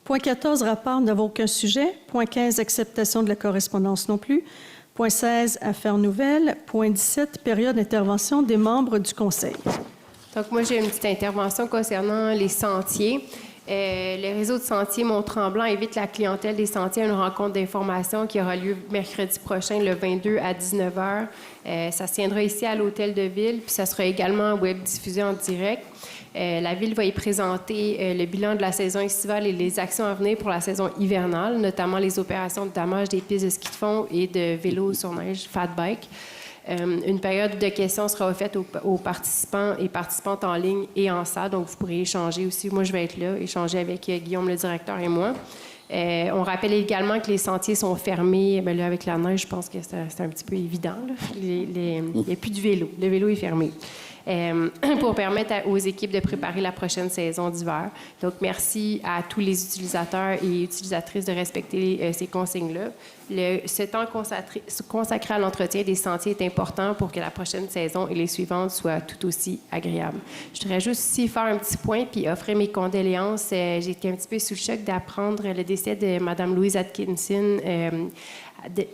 Speaker 1: Point 14, rapport, nous n'avons aucun sujet. Point 15, acceptation de la correspondance non plus. Point 16, affaires nouvelles. Point 17, période d'intervention des membres du Conseil.
Speaker 5: Donc, moi, j'ai une petite intervention concernant les sentiers. Le réseau de sentiers Mont-Tremblant invite la clientèle des sentiers à une rencontre d'information qui aura lieu mercredi prochain, le 22 à 19 h. Ça se tiendra ici à l'Hôtel de Ville, puis ça sera également web diffusé en direct. La Ville va y présenter le bilan de la saison estivale et les actions à venir pour la saison hivernale, notamment les opérations de damage des pistes de ski de fond et de vélo sur neige, fat bike. Une période de questions sera offerte aux participants et participantes en ligne et en salle, donc vous pourrez échanger aussi. Moi, je vais être là, échanger avec Guillaume, le directeur, et moi. On rappelle également que les sentiers sont fermés. Bien, là, avec la neige, je pense que c'est un petit peu évident. Là. Il n'y a plus de vélo. Le vélo est fermé. Pour permettre aux équipes de préparer la prochaine saison d'hiver. Donc, merci à tous les utilisateurs et utilisatrices de respecter ces consignes-là. Ce temps consacré à l'entretien des sentiers est important pour que la prochaine saison et les suivantes soient tout aussi agréables. Je voudrais juste ici faire un petit point puis offrir mes condoléances. J'ai été un petit peu sous le choc d'apprendre le décès de Mme Louise Atkinson.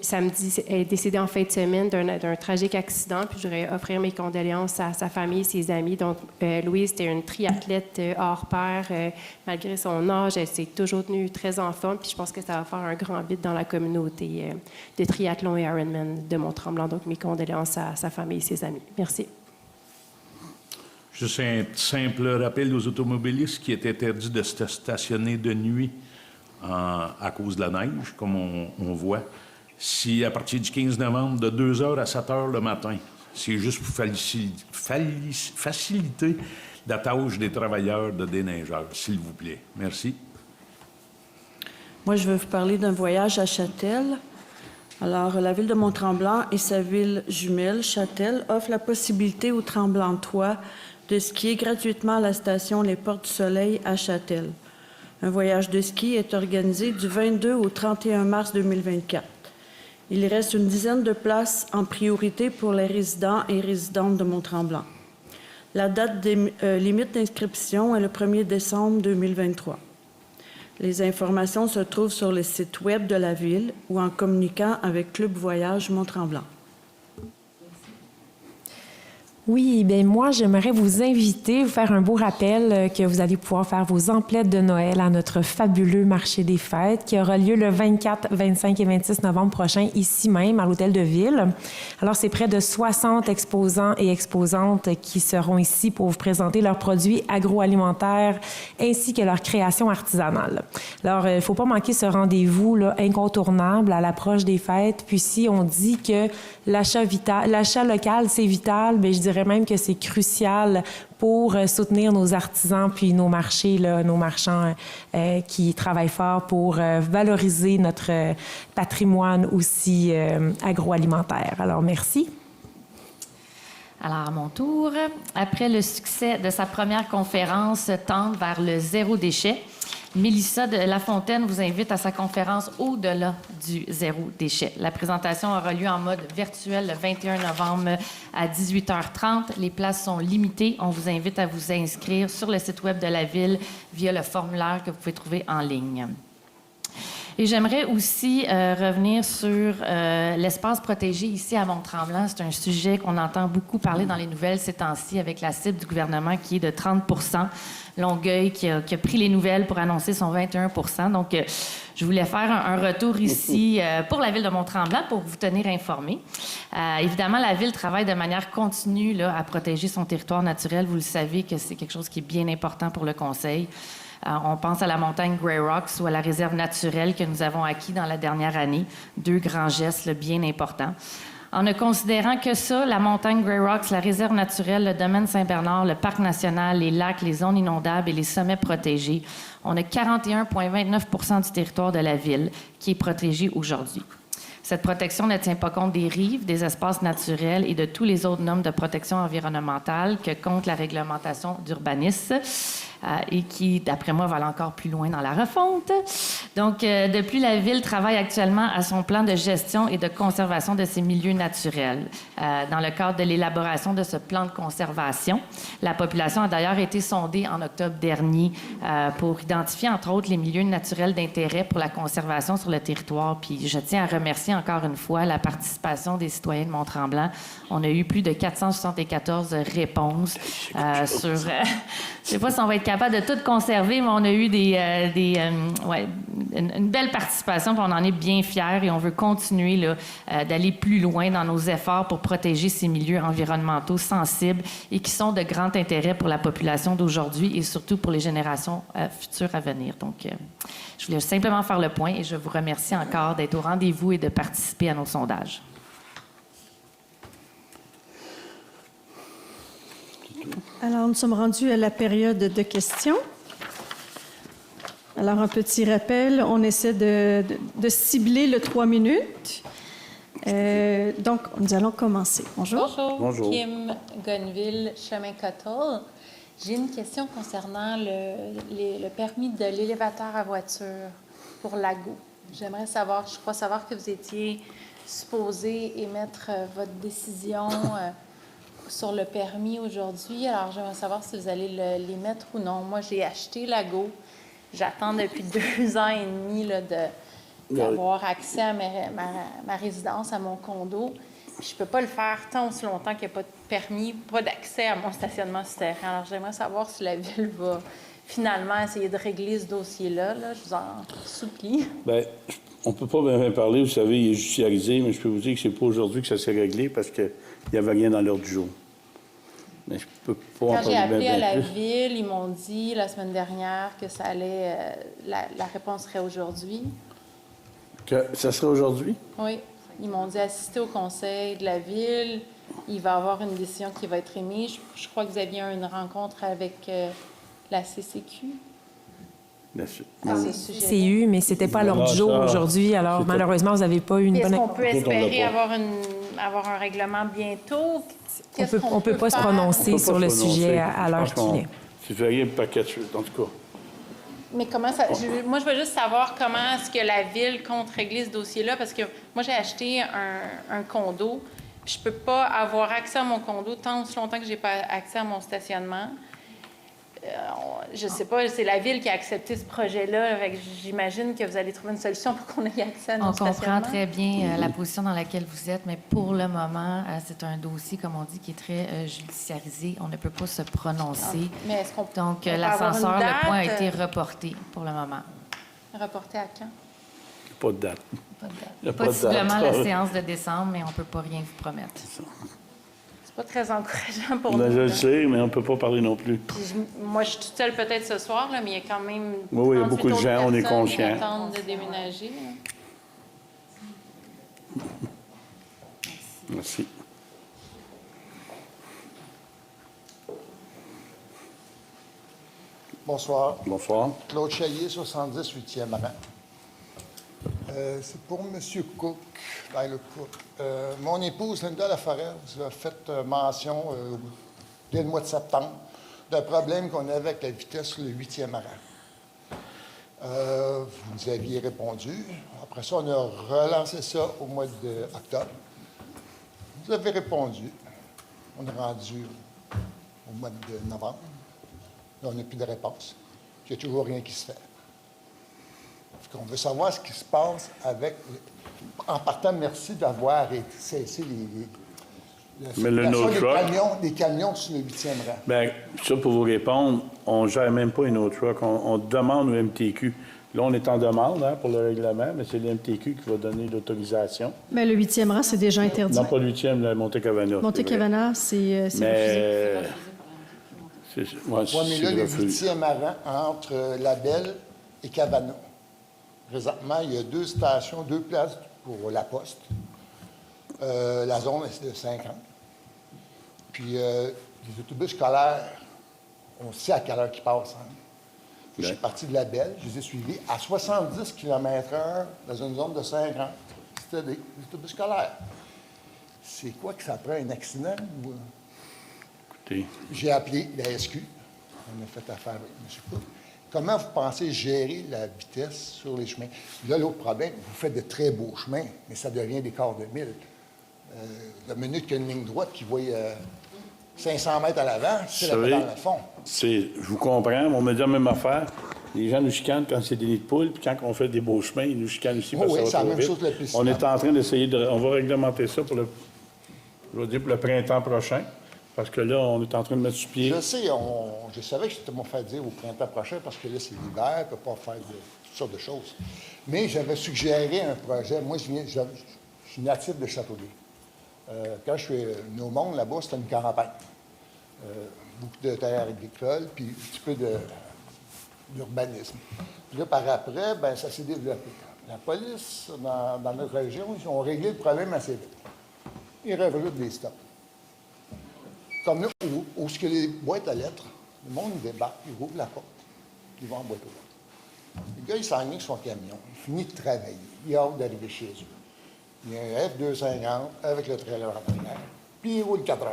Speaker 5: Samedi, elle est décédée en fin de semaine d'un tragique accident. Puis je voudrais offrir mes condoléances à sa famille, ses amis. Donc, Louise était une triathlète hors pair. Malgré son âge, elle s'est toujours tenue très en forme. Puis je pense que ça va faire un grand vide dans la communauté de triathlon et Ironman de Mont-Tremblant. Donc, mes condoléances à sa famille et ses amis. Merci.
Speaker 16: Juste un simple rappel aux automobilistes qui est interdit de se stationner de nuit à cause de la neige, comme on voit. Si à partir du 15 novembre, de 2 h à 7 h le matin, c'est juste pour faciliter la tâche des travailleurs de déneigeurs, s'il vous plaît. Merci.
Speaker 17: Moi, je vais vous parler d'un voyage à Châtel. Alors, la ville de Mont-Tremblant et sa ville jumelle, Châtel, offrent la possibilité aux Tremblantois de skier gratuitement à la station Les Portes du Soleil à Châtel. Un voyage de ski est organisé du 22 au 31 mars 2024. Il reste une dizaine de places en priorité pour les résidents et résidentes de Mont-Tremblant. La date limite d'inscription est le 1er décembre 2023. Les informations se trouvent sur le site Web de la Ville ou en communiquant avec Club Voyage Mont-Tremblant.
Speaker 10: Oui, bien moi, j'aimerais vous inviter, vous faire un beau rappel que vous allez pouvoir faire vos emplettes de Noël à notre fabuleux marché des fêtes qui aura lieu le 24, 25 et 26 novembre prochain, ici même, à l'Hôtel de Ville. Alors, c'est près de 60 exposants et exposantes qui seront ici pour vous présenter leurs produits agroalimentaires ainsi que leurs créations artisanales. Alors, il ne faut pas manquer ce rendez-vous là, incontournable à l'approche des fêtes. Puis si on dit que l'achat local, c'est vital, bien, je dirais même que c'est crucial pour soutenir nos artisans puis nos marchés, là, nos marchands qui travaillent fort pour valoriser notre patrimoine aussi agroalimentaire. Alors, merci.
Speaker 7: Alors, à mon tour, après le succès de sa première conférence Tendre vers le zéro déchet, Mélissa de Lafontaine vous invite à sa conférence Au-delà du zéro déchet. La présentation aura lieu en mode virtuel le 21 novembre à 18h30. Les places sont limitées. On vous invite à vous inscrire sur le site web de la Ville via le formulaire que vous pouvez trouver en ligne. Et j'aimerais aussi revenir sur l'espace protégé ici à Mont-Tremblant. C'est un sujet qu'on entend beaucoup parler dans les nouvelles ces temps-ci avec la cible du gouvernement qui est de 30 %. Longueuil qui a pris les nouvelles pour annoncer son 21 %. Donc, je voulais faire un retour ici pour la Ville de Mont-Tremblant pour vous tenir informés. Évidemment, la Ville travaille de manière continue là, à protéger son territoire naturel. Vous le savez que c'est quelque chose qui est bien important pour le Conseil. On pense à la montagne Grey Rocks ou à la réserve naturelle que nous avons acquis dans la dernière année. 2 grands gestes là, bien importants. En ne considérant que ça, la montagne Grey Rocks, la réserve naturelle, le domaine Saint-Bernard, le parc national, les lacs, les zones inondables et les sommets protégés, on a 41,29 % du territoire de la Ville qui est protégé aujourd'hui. Cette protection ne tient pas compte des rives, des espaces naturels et de tous les autres normes de protection environnementale que compte la réglementation d'urbanisme. Et qui, d'après moi, va aller encore plus loin dans la refonte. Donc, de plus, la Ville travaille actuellement à son plan de gestion et de conservation de ses milieux naturels. Dans le cadre de l'élaboration de ce plan de conservation, la population a d'ailleurs été sondée en octobre dernier pour identifier, entre autres, les milieux naturels d'intérêt pour la conservation sur le territoire. Puis, je tiens à remercier encore une fois la participation des citoyens de Mont-Tremblant. On a eu plus de 474 réponses sur... je ne sais pas si on va être capable de tout conserver, mais on a eu une belle participation, puis on en est bien fiers et on veut continuer là, d'aller plus loin dans nos efforts pour protéger ces milieux environnementaux sensibles et qui sont de grand intérêt pour la population d'aujourd'hui et surtout pour les générations futures à venir. Donc, je voulais simplement faire le point et je vous remercie encore d'être au rendez-vous et de participer à nos sondages.
Speaker 1: Alors, nous sommes rendus à la période de questions. Alors, un petit rappel, on essaie de cibler le 3 minutes. Donc, nous allons commencer. Bonjour.
Speaker 18: Bonjour. Kim Gonville, chemin Cottle. J'ai une question concernant le permis de l'élévateur à voiture pour Lago. J'aimerais savoir, je crois savoir que vous étiez supposé émettre votre décision sur le permis aujourd'hui. Alors, j'aimerais savoir si vous allez l'émettre ou non. Moi, j'ai acheté Lago. J'attends depuis 2 ans et demi là, d'avoir accès à ma résidence, à mon condo. Puis je ne peux pas le faire tant aussi longtemps qu'il n'y a pas de permis, pas d'accès à mon stationnement souterrain. Alors, j'aimerais savoir si la Ville va finalement essayer de régler ce dossier-là. Là. Je vous en supplie. Bien,
Speaker 3: on ne peut pas bien parler. Vous savez, il est judiciarisé, mais je peux vous dire que ce n'est pas aujourd'hui que ça s'est réglé parce qu'il n'y avait rien dans l'ordre du jour. Mais je peux pas en parler.
Speaker 18: Quand j'ai appelé à la Ville, ils m'ont dit la semaine dernière que ça allait... la réponse serait aujourd'hui.
Speaker 3: Que ça serait aujourd'hui?
Speaker 18: Oui. Ils m'ont dit assister au conseil de la Ville. Il va y avoir une décision qui va être émise. Je crois que vous aviez une rencontre avec la CCQ.
Speaker 10: CCU, mais c'était pas à l'ordre du jour aujourd'hui. Alors, malheureusement, vous n'avez pas eu une bonne...
Speaker 18: Est-ce qu'on peut espérer avoir avoir un règlement bientôt?
Speaker 10: On ne peut pas se prononcer sur le sujet à l'heure qu'il est.
Speaker 3: C'est varié un paquet de choses, en tout cas.
Speaker 18: Mais comment ça... moi, je veux juste savoir comment est-ce que la Ville compte régler ce dossier-là, parce que moi, j'ai acheté un condo, puis je peux pas avoir accès à mon condo tant aussi longtemps que j'ai pas accès à mon stationnement. Je sais pas, c'est la Ville qui a accepté ce projet-là, fait que j'imagine que vous allez trouver une solution pour qu'on ait accès à nos stationnements.
Speaker 7: On comprend très bien la position dans laquelle vous êtes, mais pour le moment, c'est un dossier, comme on dit, qui est très judiciarisé. On ne peut pas se prononcer.
Speaker 18: Mais est-ce qu'on peut
Speaker 7: Donc,
Speaker 18: avoir
Speaker 7: l'ascenseur,
Speaker 18: une date?
Speaker 7: le point a été reporté pour le moment.
Speaker 18: Reporté à quand?
Speaker 3: Pas de date. Il y a pas de date.
Speaker 7: Possiblement la séance de décembre, mais on ne peut pas rien vous promettre.
Speaker 18: C'est pas très encourageant pour
Speaker 3: Ben,
Speaker 18: nous.
Speaker 3: je le sais, mais on ne peut pas parler non plus.
Speaker 18: Puis moi, je suis toute seule peut-être ce soir, là, mais il y a quand même
Speaker 3: Oui, il y a beaucoup de
Speaker 18: autres
Speaker 3: gens, on est
Speaker 18: personnes qui
Speaker 3: conscients.
Speaker 18: attendent de déménager. Là.
Speaker 3: Merci.
Speaker 19: Bonsoir.
Speaker 3: Bonsoir.
Speaker 19: Claude Chaillier, 70, 8e rang. C'est pour M. Cook, Lyle Cook. Mon épouse, Linda Laforêt, vous a fait mention, dès le mois de septembre, d'un problème qu'on avait avec la vitesse sur le 8e rang. Vous nous aviez répondu. Après ça, on a relancé ça au mois d'octobre. Vous avez répondu. On est rendu au mois de novembre. Là, on n'a plus de réponse. Il n'y a toujours rien qui se fait. On veut savoir ce qui se passe avec... En partant, merci d'avoir cessé les camions sur le 8e rang.
Speaker 3: Bien, ça, pour vous répondre, on ne gère même pas une autre truck. On demande au MTQ. Là, on est en demande pour le règlement, mais c'est le MTQ qui va donner l'autorisation.
Speaker 1: Mais le 8e rang, c'est déjà interdit.
Speaker 3: Non, pas le 8e, le Monte-Cavana.
Speaker 1: Monte-Cavana, c'est refusé.
Speaker 19: Oui, mais là, le 8e rang entre Labelle et Cavana. Présentement, il y a 2 stations, 2 places pour la poste. La zone est de 50. Puis, les autobus scolaires, on sait à quelle heure ils passent. Hein. Je suis parti de Labelle, je les ai suivis à 70 km/h dans une zone de 50. C'était des autobus scolaires. C'est quoi que ça prend, un accident? Ou...
Speaker 3: Écoutez.
Speaker 19: J'ai appelé la SQ. On a fait affaire avec M. Cook. Comment vous pensez gérer la vitesse sur les chemins? Là, l'autre problème, vous faites de très beaux chemins, mais ça devient des quarts de mille. La minute qu'il y a une ligne droite qui voit 500 mètres à l'avant, c'est la pédale à fond.
Speaker 3: Je vous comprends, on me dit la même affaire. Les gens nous chicanent quand c'est des nids de poules, puis quand on fait des beaux chemins, ils nous chicanent aussi parce que ça va trop vite. On est en train d'essayer de... On va réglementer ça pour le... Je vais dire pour le printemps prochain. Parce que là, on est en train de mettre sur pied.
Speaker 19: Je sais, je savais que c'était mon fait dire au printemps prochain, parce que là, c'est l'hiver, on ne peut pas faire toutes sortes de choses. Mais j'avais suggéré un projet. Moi, je suis natif de Châteauguay. Quand je suis venu au monde, là-bas, c'était une campagne. Beaucoup de terres agricoles, puis un petit peu d'urbanisme. Puis là, par après, ben, ça s'est développé. La police, dans notre région, ils ont réglé le problème assez vite. Ils rajoutent des stops. Comme là, où ce que les boîtes à lettres, le monde débarque, il ouvre la porte, il va en boîte aux lettres. Le gars, il s'enligne avec son camion, il finit de travailler, il a hâte d'arriver chez eux. Il y a un F250 avec le trailer en arrière, puis il roule 80.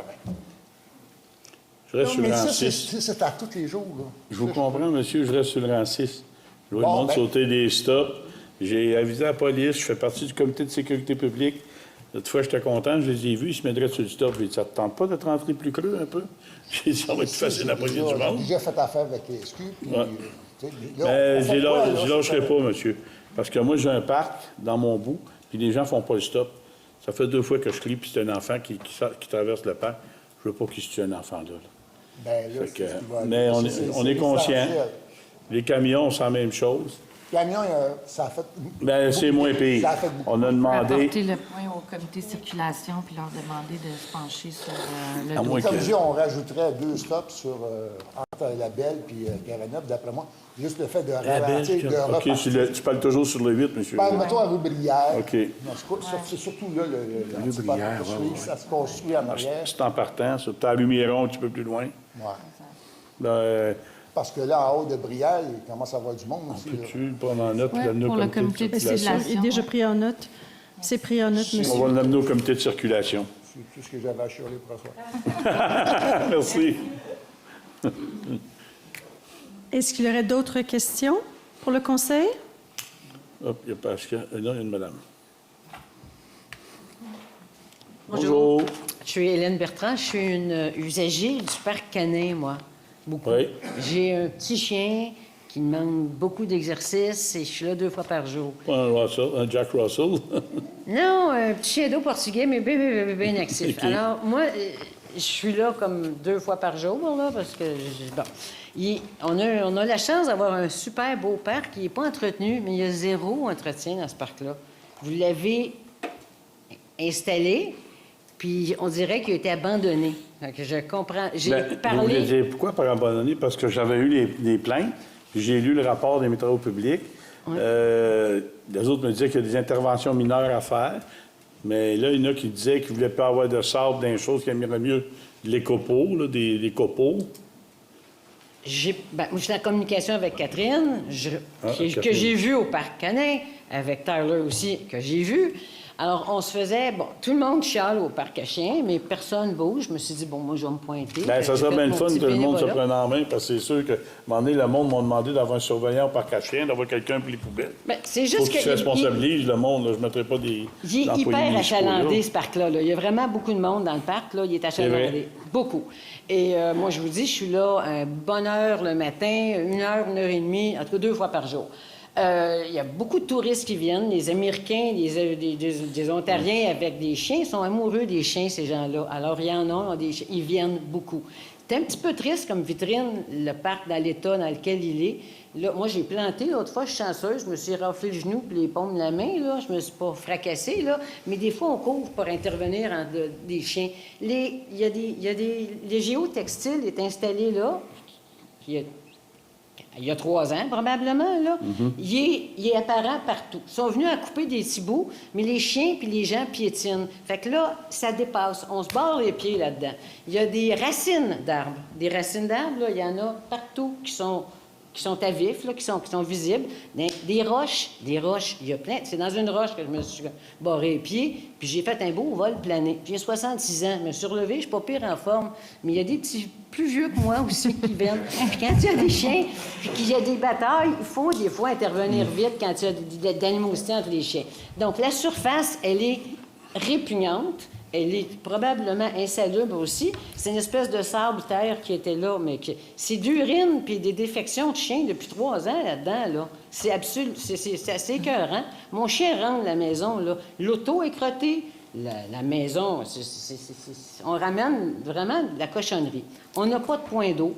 Speaker 3: Je reste sur le rang 6.
Speaker 19: C'est à tous les jours. Là.
Speaker 3: Je vous comprends, monsieur, je reste sur le rang 6. Je vois le monde sauter des stops. J'ai avisé la police, je fais partie du comité de sécurité publique. L'autre fois, j'étais content, je les ai vus, ils se mettraient sur le stop. J'ai dit, ça ne te tente pas de te rentrer plus creux un peu? J'ai dit, ça va être facile à poser du monde.
Speaker 19: J'ai déjà fait affaire avec les SQ.
Speaker 3: Mais je lâcherai pas, monsieur. Parce que moi, j'ai un parc dans mon bout, puis les gens ne font pas le stop. Ça fait 2 fois que je crie, puis c'est un enfant qui traverse le parc. Je ne veux pas qu'il se tue un enfant là.
Speaker 19: Ben là,
Speaker 3: mais on est conscient. Les camions, c'est la même chose.
Speaker 19: Le camion, ça a fait...
Speaker 3: Bien, c'est moins pire. On a demandé...
Speaker 7: Apporter le point au comité de circulation puis leur demander de se pencher sur le dossier.
Speaker 19: Comme je dis, on rajouterait 2 stops entre la Belle et Cavana, d'après moi. Juste le fait de ralentir, de repartir.
Speaker 3: OK, tu parles toujours sur le 8, monsieur.
Speaker 19: Ben, mettons à rue Brière.
Speaker 3: OK.
Speaker 19: C'est surtout là, le Brière, ça se construit en arrière.
Speaker 3: C'est en partant, tu as la lumière un petit peu plus loin.
Speaker 19: Oui. Parce que là, en haut de Brière, il commence à avoir du monde aussi.
Speaker 3: Peux-tu le prendre en note?
Speaker 1: Pour le comité de circulation. Il est déjà pris en note. C'est pris en note, monsieur.
Speaker 3: On va l'amener au comité de circulation.
Speaker 19: C'est tout ce que j'avais à chialer pour asseoir.
Speaker 3: Merci.
Speaker 1: Est-ce qu'il y aurait d'autres questions pour le conseil?
Speaker 3: Hop, il y a Pascal. Non, il y a une madame.
Speaker 20: Bonjour. Je suis Hélène Bertrand. Je suis une usagère du parc canin, moi. Beaucoup.
Speaker 3: Oui.
Speaker 20: J'ai un petit chien qui demande beaucoup d'exercice et je suis là 2 fois par jour.
Speaker 3: Pas un Jack Russell.
Speaker 20: Non, un petit chien d'eau portugais, mais bien actif.
Speaker 3: Okay.
Speaker 20: Alors, moi, je suis là comme 2 fois par jour, là, parce que, bon, on a la chance d'avoir un super beau parc qui n'est pas entretenu, mais il y a 0 entretien dans ce parc-là. Vous l'avez installé, puis on dirait qu'il a été abandonné. Donc, je comprends. J'ai
Speaker 3: Vous
Speaker 20: parlé...
Speaker 3: voulez dire pourquoi par abandonné? Parce que j'avais eu les plaintes, puis j'ai lu le rapport des travaux publics.
Speaker 20: Oui.
Speaker 3: Les autres me disaient qu'il y a des interventions mineures à faire, mais là, il y en a qui disaient qu'ils ne voulaient pas avoir de sable dans les choses, qu'ils aimeraient mieux les copeaux, là, des copeaux.
Speaker 20: Moi, je suis en communication avec Catherine, que j'ai vu au parc canin, avec Tyler aussi, que j'ai vu. Alors, on se faisait... Bon, tout le monde chiale au parc à chiens, mais personne bouge. Je me suis dit, bon, moi, je vais me pointer.
Speaker 3: Bien, ça
Speaker 20: J'ai
Speaker 3: serait
Speaker 20: fait
Speaker 3: bien le
Speaker 20: mon
Speaker 3: fun
Speaker 20: petit
Speaker 3: que le monde se
Speaker 20: bénévolat.
Speaker 3: prenne en main, parce que c'est sûr que, à un moment donné, le monde m'a demandé d'avoir un surveillant au parc à chiens, d'avoir quelqu'un pour les poubelles.
Speaker 20: Bien, c'est juste
Speaker 3: Faut qu'il se
Speaker 20: que...
Speaker 3: responsabilise, le monde. Là. Je ne mettrai pas des
Speaker 20: Il est
Speaker 3: employés
Speaker 20: hyper
Speaker 3: municipaux,
Speaker 20: achalandé,
Speaker 3: là.
Speaker 20: ce parc-là. Là. Il y a vraiment beaucoup de monde dans le parc. Là. Il est achalandé.
Speaker 3: vrai.
Speaker 20: Beaucoup. Et moi, je vous dis, je suis là à une bonne heure le matin, 1 heure, 1 heure et demie, en tout cas 2 fois par jour. Il y a beaucoup de touristes qui viennent, les Américains, des Ontariens avec des chiens. Ils sont amoureux des chiens, ces gens-là. Alors, il y en a, des chiens. Ils viennent beaucoup. C'est un petit peu triste comme vitrine, le parc dans l'état dans lequel il est. Là, moi, j'ai planté l'autre fois, je suis chanceuse, je me suis raflé le genou puis les paumes de la main, là. Je me suis pas fracassée, là. Mais des fois, on court pour intervenir des chiens. Les géotextiles est installé là. Il y a 3 ans, probablement, là. Il est apparent partout. Ils sont venus à couper des petits bouts, mais les chiens puis les gens piétinent. Fait que là, ça dépasse. On se barre les pieds là-dedans. Il y a des racines d'arbres. Des racines d'arbres, là, il y en a partout qui sont à vif, là, qui sont visibles. Des roches, il y a plein. C'est dans une roche que je me suis barré les pieds, puis j'ai fait un beau vol plané. J'ai 66 ans, je me suis relevé, je suis pas pire en forme, mais il y a des petits plus vieux que moi aussi qui viennent. Puis quand il y a des chiens, puis qu'il y a des batailles, il faut des fois intervenir vite quand il y a d'animosité entre les chiens. Donc la surface, elle est répugnante. Elle est probablement insalubre aussi. C'est une espèce de sable-terre qui était là, mais c'est d'urine puis des défections de chiens depuis 3 ans là-dedans, là. C'est absolu, c'est assez écœurant. Mon chien rentre la maison, là. L'auto est crottée. La maison, on ramène vraiment de la cochonnerie. On n'a pas de point d'eau.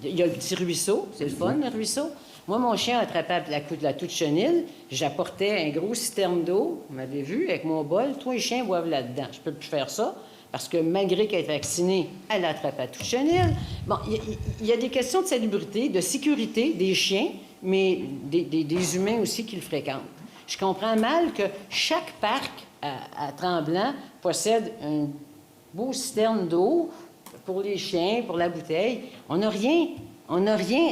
Speaker 20: Il y a le petit ruisseau, c'est le fun, le ruisseau. Moi, mon chien attrapait la toute chenille. J'apportais un gros citerne d'eau, vous m'avez vu, avec mon bol. Tous les chiens boivent là-dedans. Je peux plus faire ça, parce que malgré qu'elle est vaccinée, elle attrape la toute chenille. Bon, il y a des questions de salubrité, de sécurité des chiens, mais des humains aussi qui le fréquentent. Je comprends mal que chaque parc à Tremblant possède un beau citerne d'eau pour les chiens, pour la bouteille. On n'a rien. On n'a rien.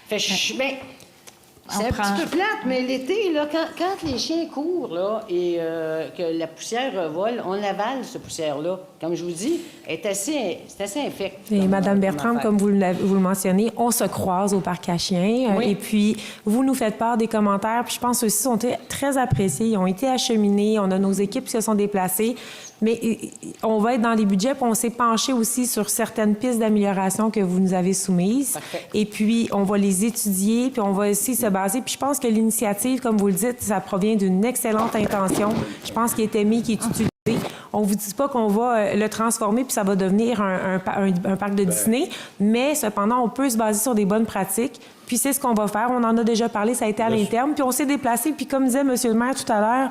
Speaker 20: Fait que c'est un petit peu plate, mais l'été, là, quand les chiens courent là, et que la poussière vole, on avale cette poussière-là. Comme je vous dis, c'est assez infect.
Speaker 10: Et Madame Bertrand, comme vous le mentionnez, on se croise au parc à chiens.
Speaker 20: Oui.
Speaker 10: Et puis, vous nous faites part des commentaires. Puis je pense aussi qu'ils ont été très appréciés. Ils ont été acheminés. On a nos équipes qui se sont déplacées. Mais on va être dans les budgets, puis on s'est penché aussi sur certaines pistes d'amélioration que vous nous avez soumises.
Speaker 20: Parfait.
Speaker 10: Et puis, on va les étudier, puis on va aussi se baser. Puis je pense que l'initiative, comme vous le dites, ça provient d'une excellente intention. Je pense qu'il est aimé, qu'il est utilisé. On ne vous dit pas qu'on va le transformer puis ça va devenir un parc de Disney, mais cependant, on peut se baser sur des bonnes pratiques. Puis c'est ce qu'on va faire. On en a déjà parlé, ça a été à l'interne. Puis on s'est déplacé. Puis comme disait M. le maire tout à l'heure,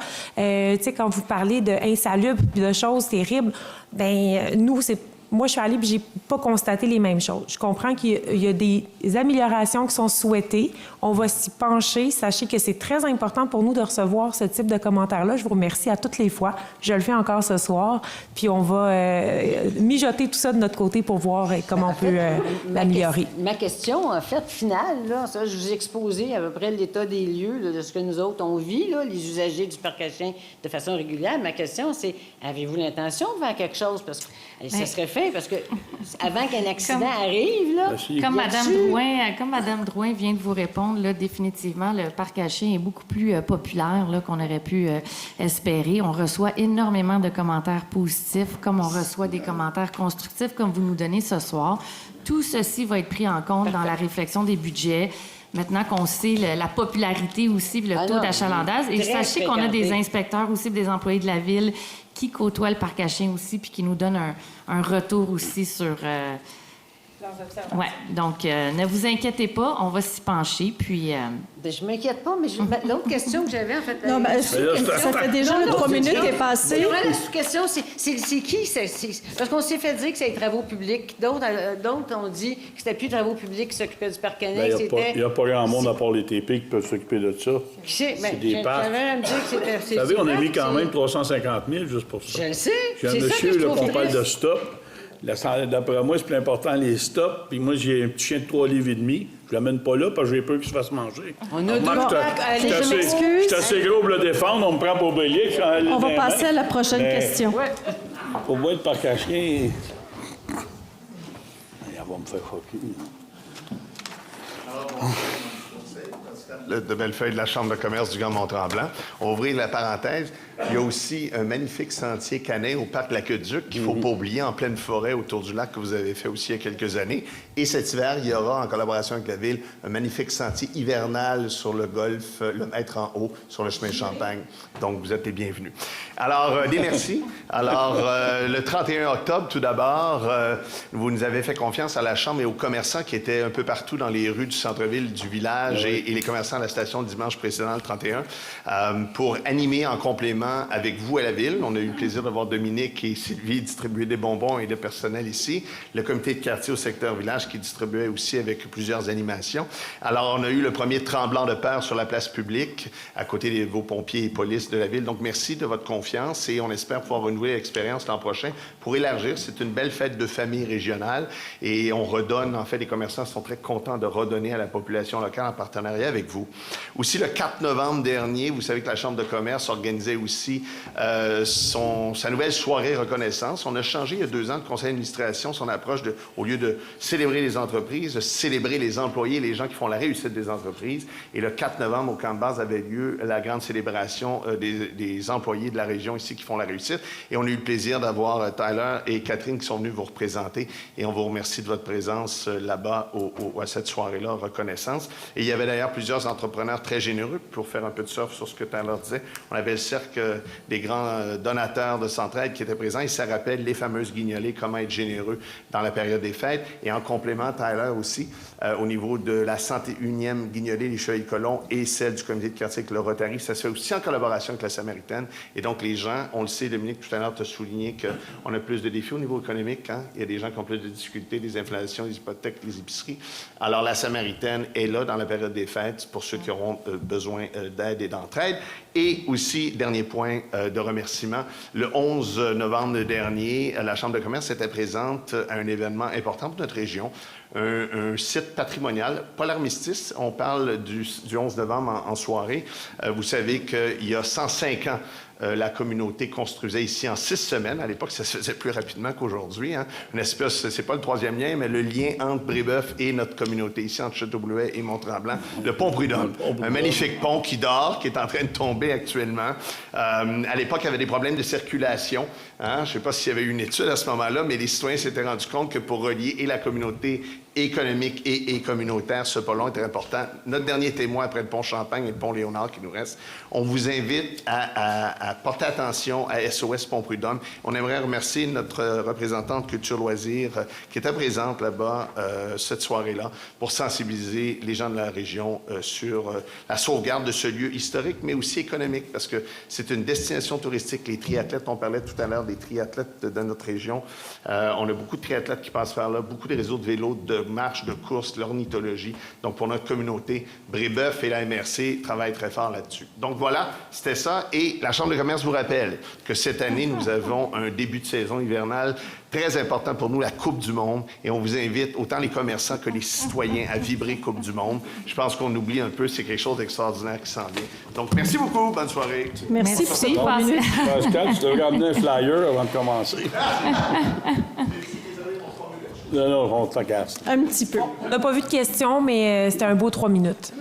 Speaker 10: tu sais, quand vous parlez d'insalubre puis de choses terribles, bien, nous, c'est moi, je suis allée et j'ai pas constaté les mêmes choses. Je comprends qu'il y a des améliorations qui sont souhaitées. On va s'y pencher. Sachez que c'est très important pour nous de recevoir ce type de commentaires-là. Je vous remercie à toutes les fois. Je le fais encore ce soir. Puis on va mijoter tout ça de notre côté pour voir comment on peut l'améliorer.
Speaker 20: Ma question, en fait, finale, là, ça, je vous ai exposé à peu près l'état des lieux là, de ce que nous autres, on vit, là, les usagers du parc à chiens, de façon régulière. Ma question, c'est, avez-vous l'intention de faire quelque chose? Parce que ça serait fait, parce que avant qu'un accident arrive, là...
Speaker 7: Comme Mme Drouin vient de vous répondre, là, définitivement, le parc à chiens est beaucoup plus populaire là, qu'on aurait pu espérer. On reçoit énormément de commentaires positifs, comme on reçoit des commentaires constructifs, comme vous nous donnez ce soir. Tout ceci va être pris en compte dans la réflexion des budgets. Maintenant qu'on sait la popularité aussi, le taux d'achalandage. Et sachez qu'on a des inspecteurs aussi, des employés de la Ville qui côtoient le parc à chiens aussi, puis qui nous donnent un retour aussi sur... Oui, donc ne vous inquiétez pas, on va s'y pencher, puis...
Speaker 20: Je m'inquiète pas, mais l'autre question que j'avais, en fait...
Speaker 1: Non, mais ça fait déjà 3 minutes est passée.
Speaker 20: La sous-question, c'est qui? Parce qu'on s'est fait dire que c'est les travaux publics. D'autres ont dit que c'était plus les travaux publics qui s'occupaient du parc annexe.
Speaker 3: Il n'y a pas grand monde à part les TP qui peuvent s'occuper de ça. C'est des parcs. Vous savez, on a mis quand même 350 000 juste pour ça.
Speaker 20: Je le sais.
Speaker 3: J'ai un monsieur qu'on parle de stop. D'après moi, c'est plus important les stops. Puis moi, j'ai un petit chien de 3,5 livres. Je l'amène pas là parce que j'ai peur qu'il se fasse manger.
Speaker 20: On a
Speaker 3: je suis assez gros pour le défendre. On me prend pour bélier.
Speaker 1: On va passer à la prochaine question.
Speaker 3: Pour moi, le parc à chiens... Elle va me faire choquer.
Speaker 9: De Bellefeuille de la Chambre de commerce du Grand-Mont-Tremblant. On va ouvrir la parenthèse. Il y a aussi un magnifique sentier canin au parc L'aqueduc qu'il ne faut pas oublier, en pleine forêt autour du lac que vous avez fait aussi il y a quelques années. Et cet hiver, il y aura, en collaboration avec la Ville, un magnifique sentier hivernal sur le golfe, le mètre en haut, sur le chemin Champagne. Donc, vous êtes les bienvenus. Alors, des merci. Alors, le 31 octobre, tout d'abord, vous nous avez fait confiance à la Chambre et aux commerçants qui étaient un peu partout dans les rues du centre-ville, du village et les commerçants à la station le dimanche précédent, le 31, pour animer en complément avec vous à la Ville. On a eu le plaisir de voir Dominique et Sylvie distribuer des bonbons et de personnel ici. Le comité de quartier au secteur village qui distribuait aussi avec plusieurs animations. Alors, on a eu le premier tremblement de peur sur la place publique à côté de vos pompiers et polices de la Ville. Donc, merci de votre confiance et on espère pouvoir renouveler l'expérience l'an prochain pour élargir. C'est une belle fête de famille régionale et on redonne, en fait, les commerçants sont très contents de redonner à la population locale en partenariat avec vous. Aussi, le 4 novembre dernier, vous savez que la Chambre de commerce organisait aussi sa nouvelle soirée reconnaissance. On a changé il y a 2 ans de conseil d'administration son approche au lieu de célébrer les entreprises, de célébrer les employés, les gens qui font la réussite des entreprises. Et le 4 novembre, au camp de base, avait lieu la grande célébration des employés de la région ici qui font la réussite. Et on a eu le plaisir d'avoir Tyler et Catherine qui sont venus vous représenter. Et on vous remercie de votre présence là-bas à cette soirée-là, reconnaissance. Et il y avait d'ailleurs plusieurs entrepreneurs très généreux pour faire un peu de surf sur ce que Tyler disait. On avait le cercle des grands donateurs de Centraide qui étaient présents et ça rappelle les fameuses guignolées, comment être généreux dans la période des fêtes. Et en complément, Tyler aussi, au niveau de la 101e guignolée, les Chevaliers-Colomb et celle du comité de quartier avec le Rotary, ça se fait aussi en collaboration avec la Samaritaine. Et donc, les gens, on le sait, Dominique, tout à l'heure, tu as souligné qu'on a plus de défis au niveau économique. Hein? Il y a des gens qui ont plus de difficultés, des inflations, des hypothèques, des épiceries. Alors, la Samaritaine est là dans la période des fêtes pour ceux qui auront besoin d'aide et d'entraide. Et aussi, dernier point de remerciement, le 11 novembre dernier, la Chambre de commerce était présente à un événement important pour notre région, un site patrimonial, pas l'armistice, on parle du 11 novembre en soirée. Vous savez qu'il y a 105 ans, la communauté construisait ici en 6 semaines. À l'époque, ça se faisait plus rapidement qu'aujourd'hui. Hein. Une espèce, c'est pas le 3e lien, mais le lien entre Brébeuf et notre communauté ici, entre Châteaubleuet et Mont-Tremblant, le pont Prud'homme. Un magnifique pont qui dort, qui est en train de tomber actuellement. À l'époque, il y avait des problèmes de circulation. Hein. Je ne sais pas s'il y avait eu une étude à ce moment-là, mais les citoyens s'étaient rendus compte que pour relier et la communauté économique et communautaire, ce pont-long était important. Notre dernier témoin après le pont Champagne et le pont Léonard qui nous reste, on vous invite à
Speaker 21: à porter attention à SOS Pont Prud'homme. On aimerait remercier notre représentante Culture Loisirs qui était présente là-bas cette soirée-là pour sensibiliser les gens de la région sur la sauvegarde de ce lieu historique, mais aussi économique, parce que c'est une destination touristique. Les triathlètes, on parlait tout à l'heure des triathlètes de notre région. On a beaucoup de triathlètes qui passent par là, beaucoup de réseaux de vélos, de marches, de courses, l'ornithologie. Donc, pour notre communauté, Brébeuf et la MRC travaillent très fort là-dessus. Donc, voilà, c'était ça. Et la Chambre de commerce vous rappelle que cette année, nous avons un début de saison hivernale très important pour nous, la Coupe du Monde. Et on vous invite, autant les commerçants que les citoyens, à vibrer Coupe du Monde. Je pense qu'on oublie un peu, c'est quelque chose d'extraordinaire qui s'en vient. Donc, merci beaucoup. Bonne soirée.
Speaker 1: Merci.
Speaker 3: Pascal, tu devrais amener un flyer avant de commencer. Non, on t'agace.
Speaker 1: Un petit peu.
Speaker 10: On n'a pas vu de questions, mais c'était un beau 3 minutes.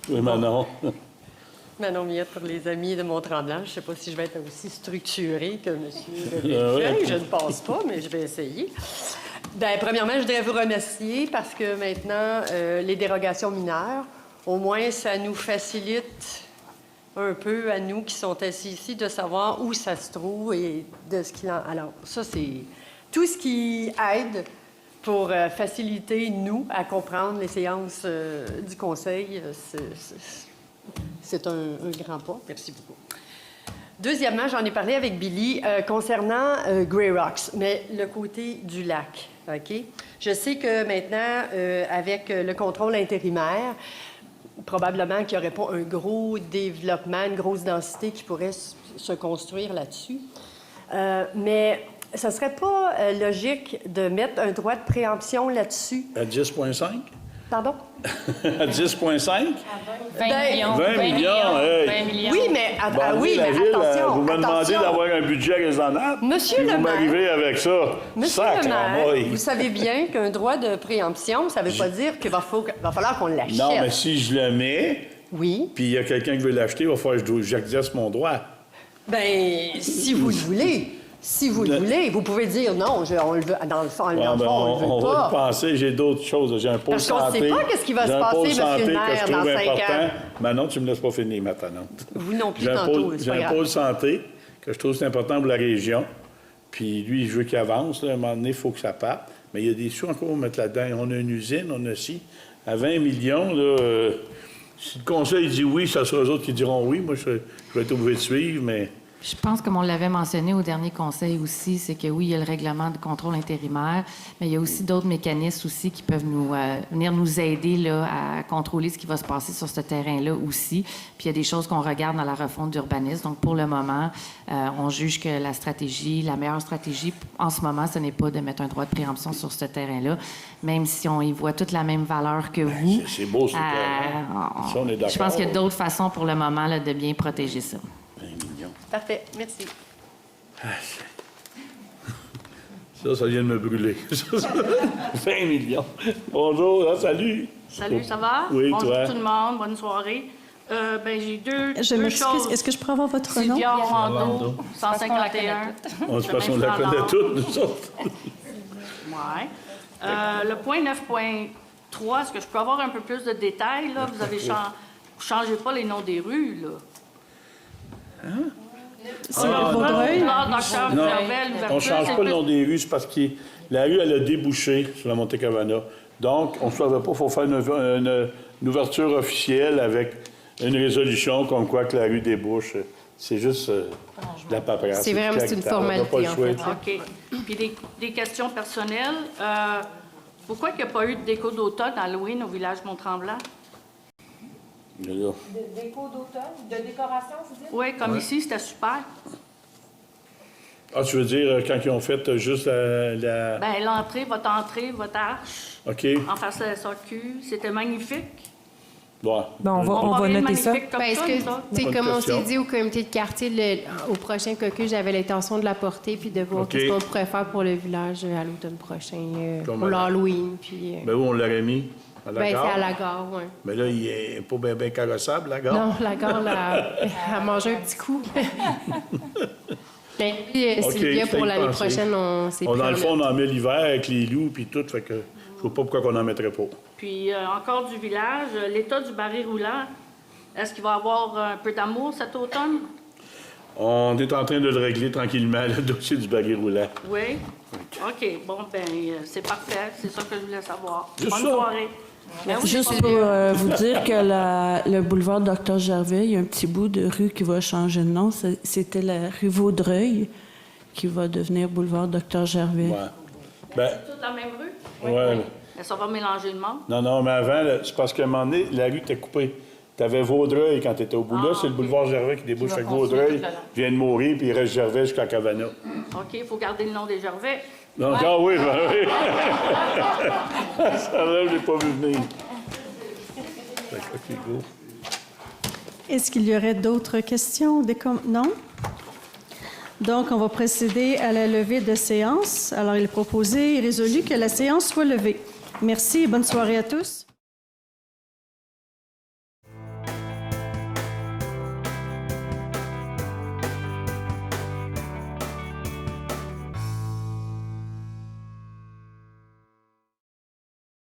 Speaker 3: Oui, Manon.
Speaker 2: Manon Miette pour les amis de Mont-Tremblant. Je ne sais pas si je vais être aussi structurée que M.
Speaker 3: Oui.
Speaker 2: Je ne pense pas, mais je vais essayer. Bien, premièrement, je voudrais vous remercier parce que maintenant, les dérogations mineures, au moins, ça nous facilite un peu à nous qui sont assis ici de savoir où ça se trouve et de ce qu'il en... Alors, ça, c'est tout ce qui aide pour faciliter, nous, à comprendre les séances du Conseil. C'est un grand pas. Merci beaucoup. Deuxièmement, j'en ai parlé avec Billy concernant Grey Rocks, mais le côté du lac. OK? Je sais que maintenant, avec le contrôle intérimaire, probablement qu'il n'y aurait pas un gros développement, une grosse densité qui pourrait se construire là-dessus. Mais ce ne serait pas logique de mettre un droit de préemption là-dessus?
Speaker 3: À 10,5?
Speaker 2: Pardon?
Speaker 3: À 10,5?
Speaker 7: 20 millions.
Speaker 3: 20 millions, hey.
Speaker 7: 20 millions.
Speaker 2: Oui, mais, oui,
Speaker 3: la
Speaker 2: mais
Speaker 3: ville,
Speaker 2: attention,
Speaker 3: vous me demandez
Speaker 2: attention.
Speaker 3: d'avoir un budget raisonnable.
Speaker 2: Monsieur
Speaker 3: puis
Speaker 2: le
Speaker 3: vous
Speaker 2: maire.
Speaker 3: m'arrivez avec ça.
Speaker 2: Monsieur
Speaker 3: Sacre
Speaker 2: le
Speaker 3: en
Speaker 2: maire,
Speaker 3: moi.
Speaker 2: vous savez bien qu'un droit de préemption, ça ne veut pas dire qu'il va falloir qu'on l'achète.
Speaker 3: Non, mais si je le mets,
Speaker 2: oui.
Speaker 3: Puis il y a quelqu'un qui veut l'acheter, il va falloir que j'exerce mon droit.
Speaker 2: Bien, si vous le voulez. Si vous le voulez, vous pouvez dire non, on le veut, dans le fond, on le veut
Speaker 3: on
Speaker 2: pas.
Speaker 3: va y penser, j'ai d'autres choses. J'ai un pôle
Speaker 2: Parce qu'on
Speaker 3: santé.
Speaker 2: ne sait pas qu'est-ce qui va se
Speaker 3: J'ai un
Speaker 2: passer,
Speaker 3: pôle
Speaker 2: monsieur
Speaker 3: santé
Speaker 2: le
Speaker 3: que
Speaker 2: maire,
Speaker 3: je trouve
Speaker 2: dans 5
Speaker 3: important.
Speaker 2: ans.
Speaker 3: Manon, tu me laisses pas finir, ma tanante.
Speaker 2: Vous non plus
Speaker 3: J'ai un
Speaker 2: tantôt,
Speaker 3: pôle,
Speaker 2: c'est
Speaker 3: j'ai
Speaker 2: pas
Speaker 3: un
Speaker 2: grave.
Speaker 3: pôle santé que je trouve que c'est important pour la région. Puis lui, je veux qu'il avance. Là. À un moment donné, il faut que ça parte. Mais il y a des sous encore à mettre là-dedans. On a une usine, on a ci. À 20 millions, là, si le conseil dit oui, ça sera eux autres qui diront oui. Moi, je vais être obligé de suivre, mais...
Speaker 7: Je pense, comme on l'avait mentionné au dernier conseil aussi, c'est que oui, il y a le règlement de contrôle intérimaire, mais il y a aussi d'autres mécanismes aussi qui peuvent venir nous aider là, à contrôler ce qui va se passer sur ce terrain-là aussi. Puis il y a des choses qu'on regarde dans la refonte d'urbanisme. Donc, pour le moment, on juge que la meilleure stratégie en ce moment, ce n'est pas de mettre un droit de préemption sur ce terrain-là, même si on y voit toute la même valeur que vous.
Speaker 3: C'est beau, ce terrain. Ça, on est d'accord.
Speaker 7: Je pense qu'il y a d'autres façons pour le moment là, de bien protéger ça.
Speaker 2: Parfait, merci.
Speaker 3: Ça vient de me brûler. 20 millions. Bonjour, salut.
Speaker 22: Salut, ça va?
Speaker 3: Oui,
Speaker 22: bonjour
Speaker 3: toi.
Speaker 22: tout le monde, bonne soirée. J'ai deux
Speaker 1: Je
Speaker 22: deux
Speaker 1: m'excuse.
Speaker 22: choses.
Speaker 1: Est-ce que je peux avoir votre nom?
Speaker 22: Sylvia Rando,
Speaker 3: Rando.
Speaker 22: 151.
Speaker 3: On se passe, on la connaît toutes, nous autres.
Speaker 22: Ouais. Le point 9.3, est-ce que je peux avoir un peu plus de détails? Là? Vous avez changez pas les noms des rues, là.
Speaker 1: C'est Vaudreuil?
Speaker 3: Non, on ne change pas le nom des rues, c'est parce que la rue, elle a débouché sur la Monte-Cavana. Donc, on ne se savait pas, il faut faire une ouverture officielle avec une résolution comme quoi que la rue débouche. C'est juste de la paperasse.
Speaker 5: C'est vraiment une formalité, en fait.
Speaker 22: OK. Puis des questions personnelles. Pourquoi il n'y a pas eu de déco d'automne Halloween au village Mont-Tremblant?
Speaker 10: De déco d'automne, de décoration, vous dites?
Speaker 22: Oui, comme ici, c'était super.
Speaker 3: Ah, tu veux dire quand ils ont fait juste la...
Speaker 22: Bien, votre entrée, votre arche,
Speaker 3: OK.
Speaker 22: en face de la SAQ, c'était magnifique.
Speaker 3: Bon.
Speaker 10: On va noter ça.
Speaker 5: Ben, est-ce que, comme on s'est dit au comité de quartier, au prochain caucus, j'avais l'intention de la porter puis de voir
Speaker 3: OK.
Speaker 5: qu'est-ce qu'on pourrait faire pour le village à l'automne prochain,
Speaker 3: Comme
Speaker 5: pour l'Halloween. Puis,
Speaker 3: Ben où on l'aurait mis? À la gare?
Speaker 5: c'est à la gare, oui.
Speaker 3: Mais là, il est pas bien carrossable, la gare.
Speaker 5: Non, la gare, elle a mangé un petit coup. Mais puis,
Speaker 3: OK,
Speaker 5: Sylvia,
Speaker 3: c'est
Speaker 5: pour l'année
Speaker 3: pensé.
Speaker 5: prochaine, on s'est pris
Speaker 3: Dans le
Speaker 5: en
Speaker 3: fond, on
Speaker 5: note.
Speaker 3: en met l'hiver avec les loups puis tout, fait que je vois pas pourquoi on n'en mettrait pas.
Speaker 22: Puis encore du village, l'état du baril roulant, Est-ce qu'il va y avoir un peu d'amour cet automne?
Speaker 3: On est en train de le régler tranquillement, le dossier du baggy roulant.
Speaker 22: Oui? OK. Bon, ben c'est parfait. C'est ça que je voulais savoir.
Speaker 3: Juste
Speaker 22: Bonne
Speaker 3: ça.
Speaker 22: soirée. Ben oui,
Speaker 17: Juste
Speaker 22: c'est
Speaker 17: pour
Speaker 22: pas-
Speaker 17: vous dire que le boulevard Dr Gervais, il y a un petit bout de rue qui va changer de nom. C'était la rue Vaudreuil qui va devenir boulevard Dr Gervais.
Speaker 3: Ouais. Ben,
Speaker 22: C'est toute la même rue?
Speaker 3: ouais.
Speaker 22: Mais ça va mélanger le monde?
Speaker 3: Non, mais avant, là, c'est parce qu'à un moment donné, la rue était coupée. Tu avais Vaudreuil quand tu étais au bout. Là, c'est le boulevard Gervais qui débouche avec Vaudreuil, vient de mourir, puis il reste Gervais jusqu'à Cavana.
Speaker 22: OK, il faut garder le nom des Gervais.
Speaker 3: Donc,
Speaker 22: Ouais.
Speaker 3: ah oui, ben oui. Ça là, je l'ai pas vu venir. Fait que, OK, go.
Speaker 1: Est-ce qu'il y aurait d'autres questions? Non? Donc, on va procéder à la levée de séance. Alors, il est proposé et résolu que la séance soit levée. Merci et bonne soirée à tous.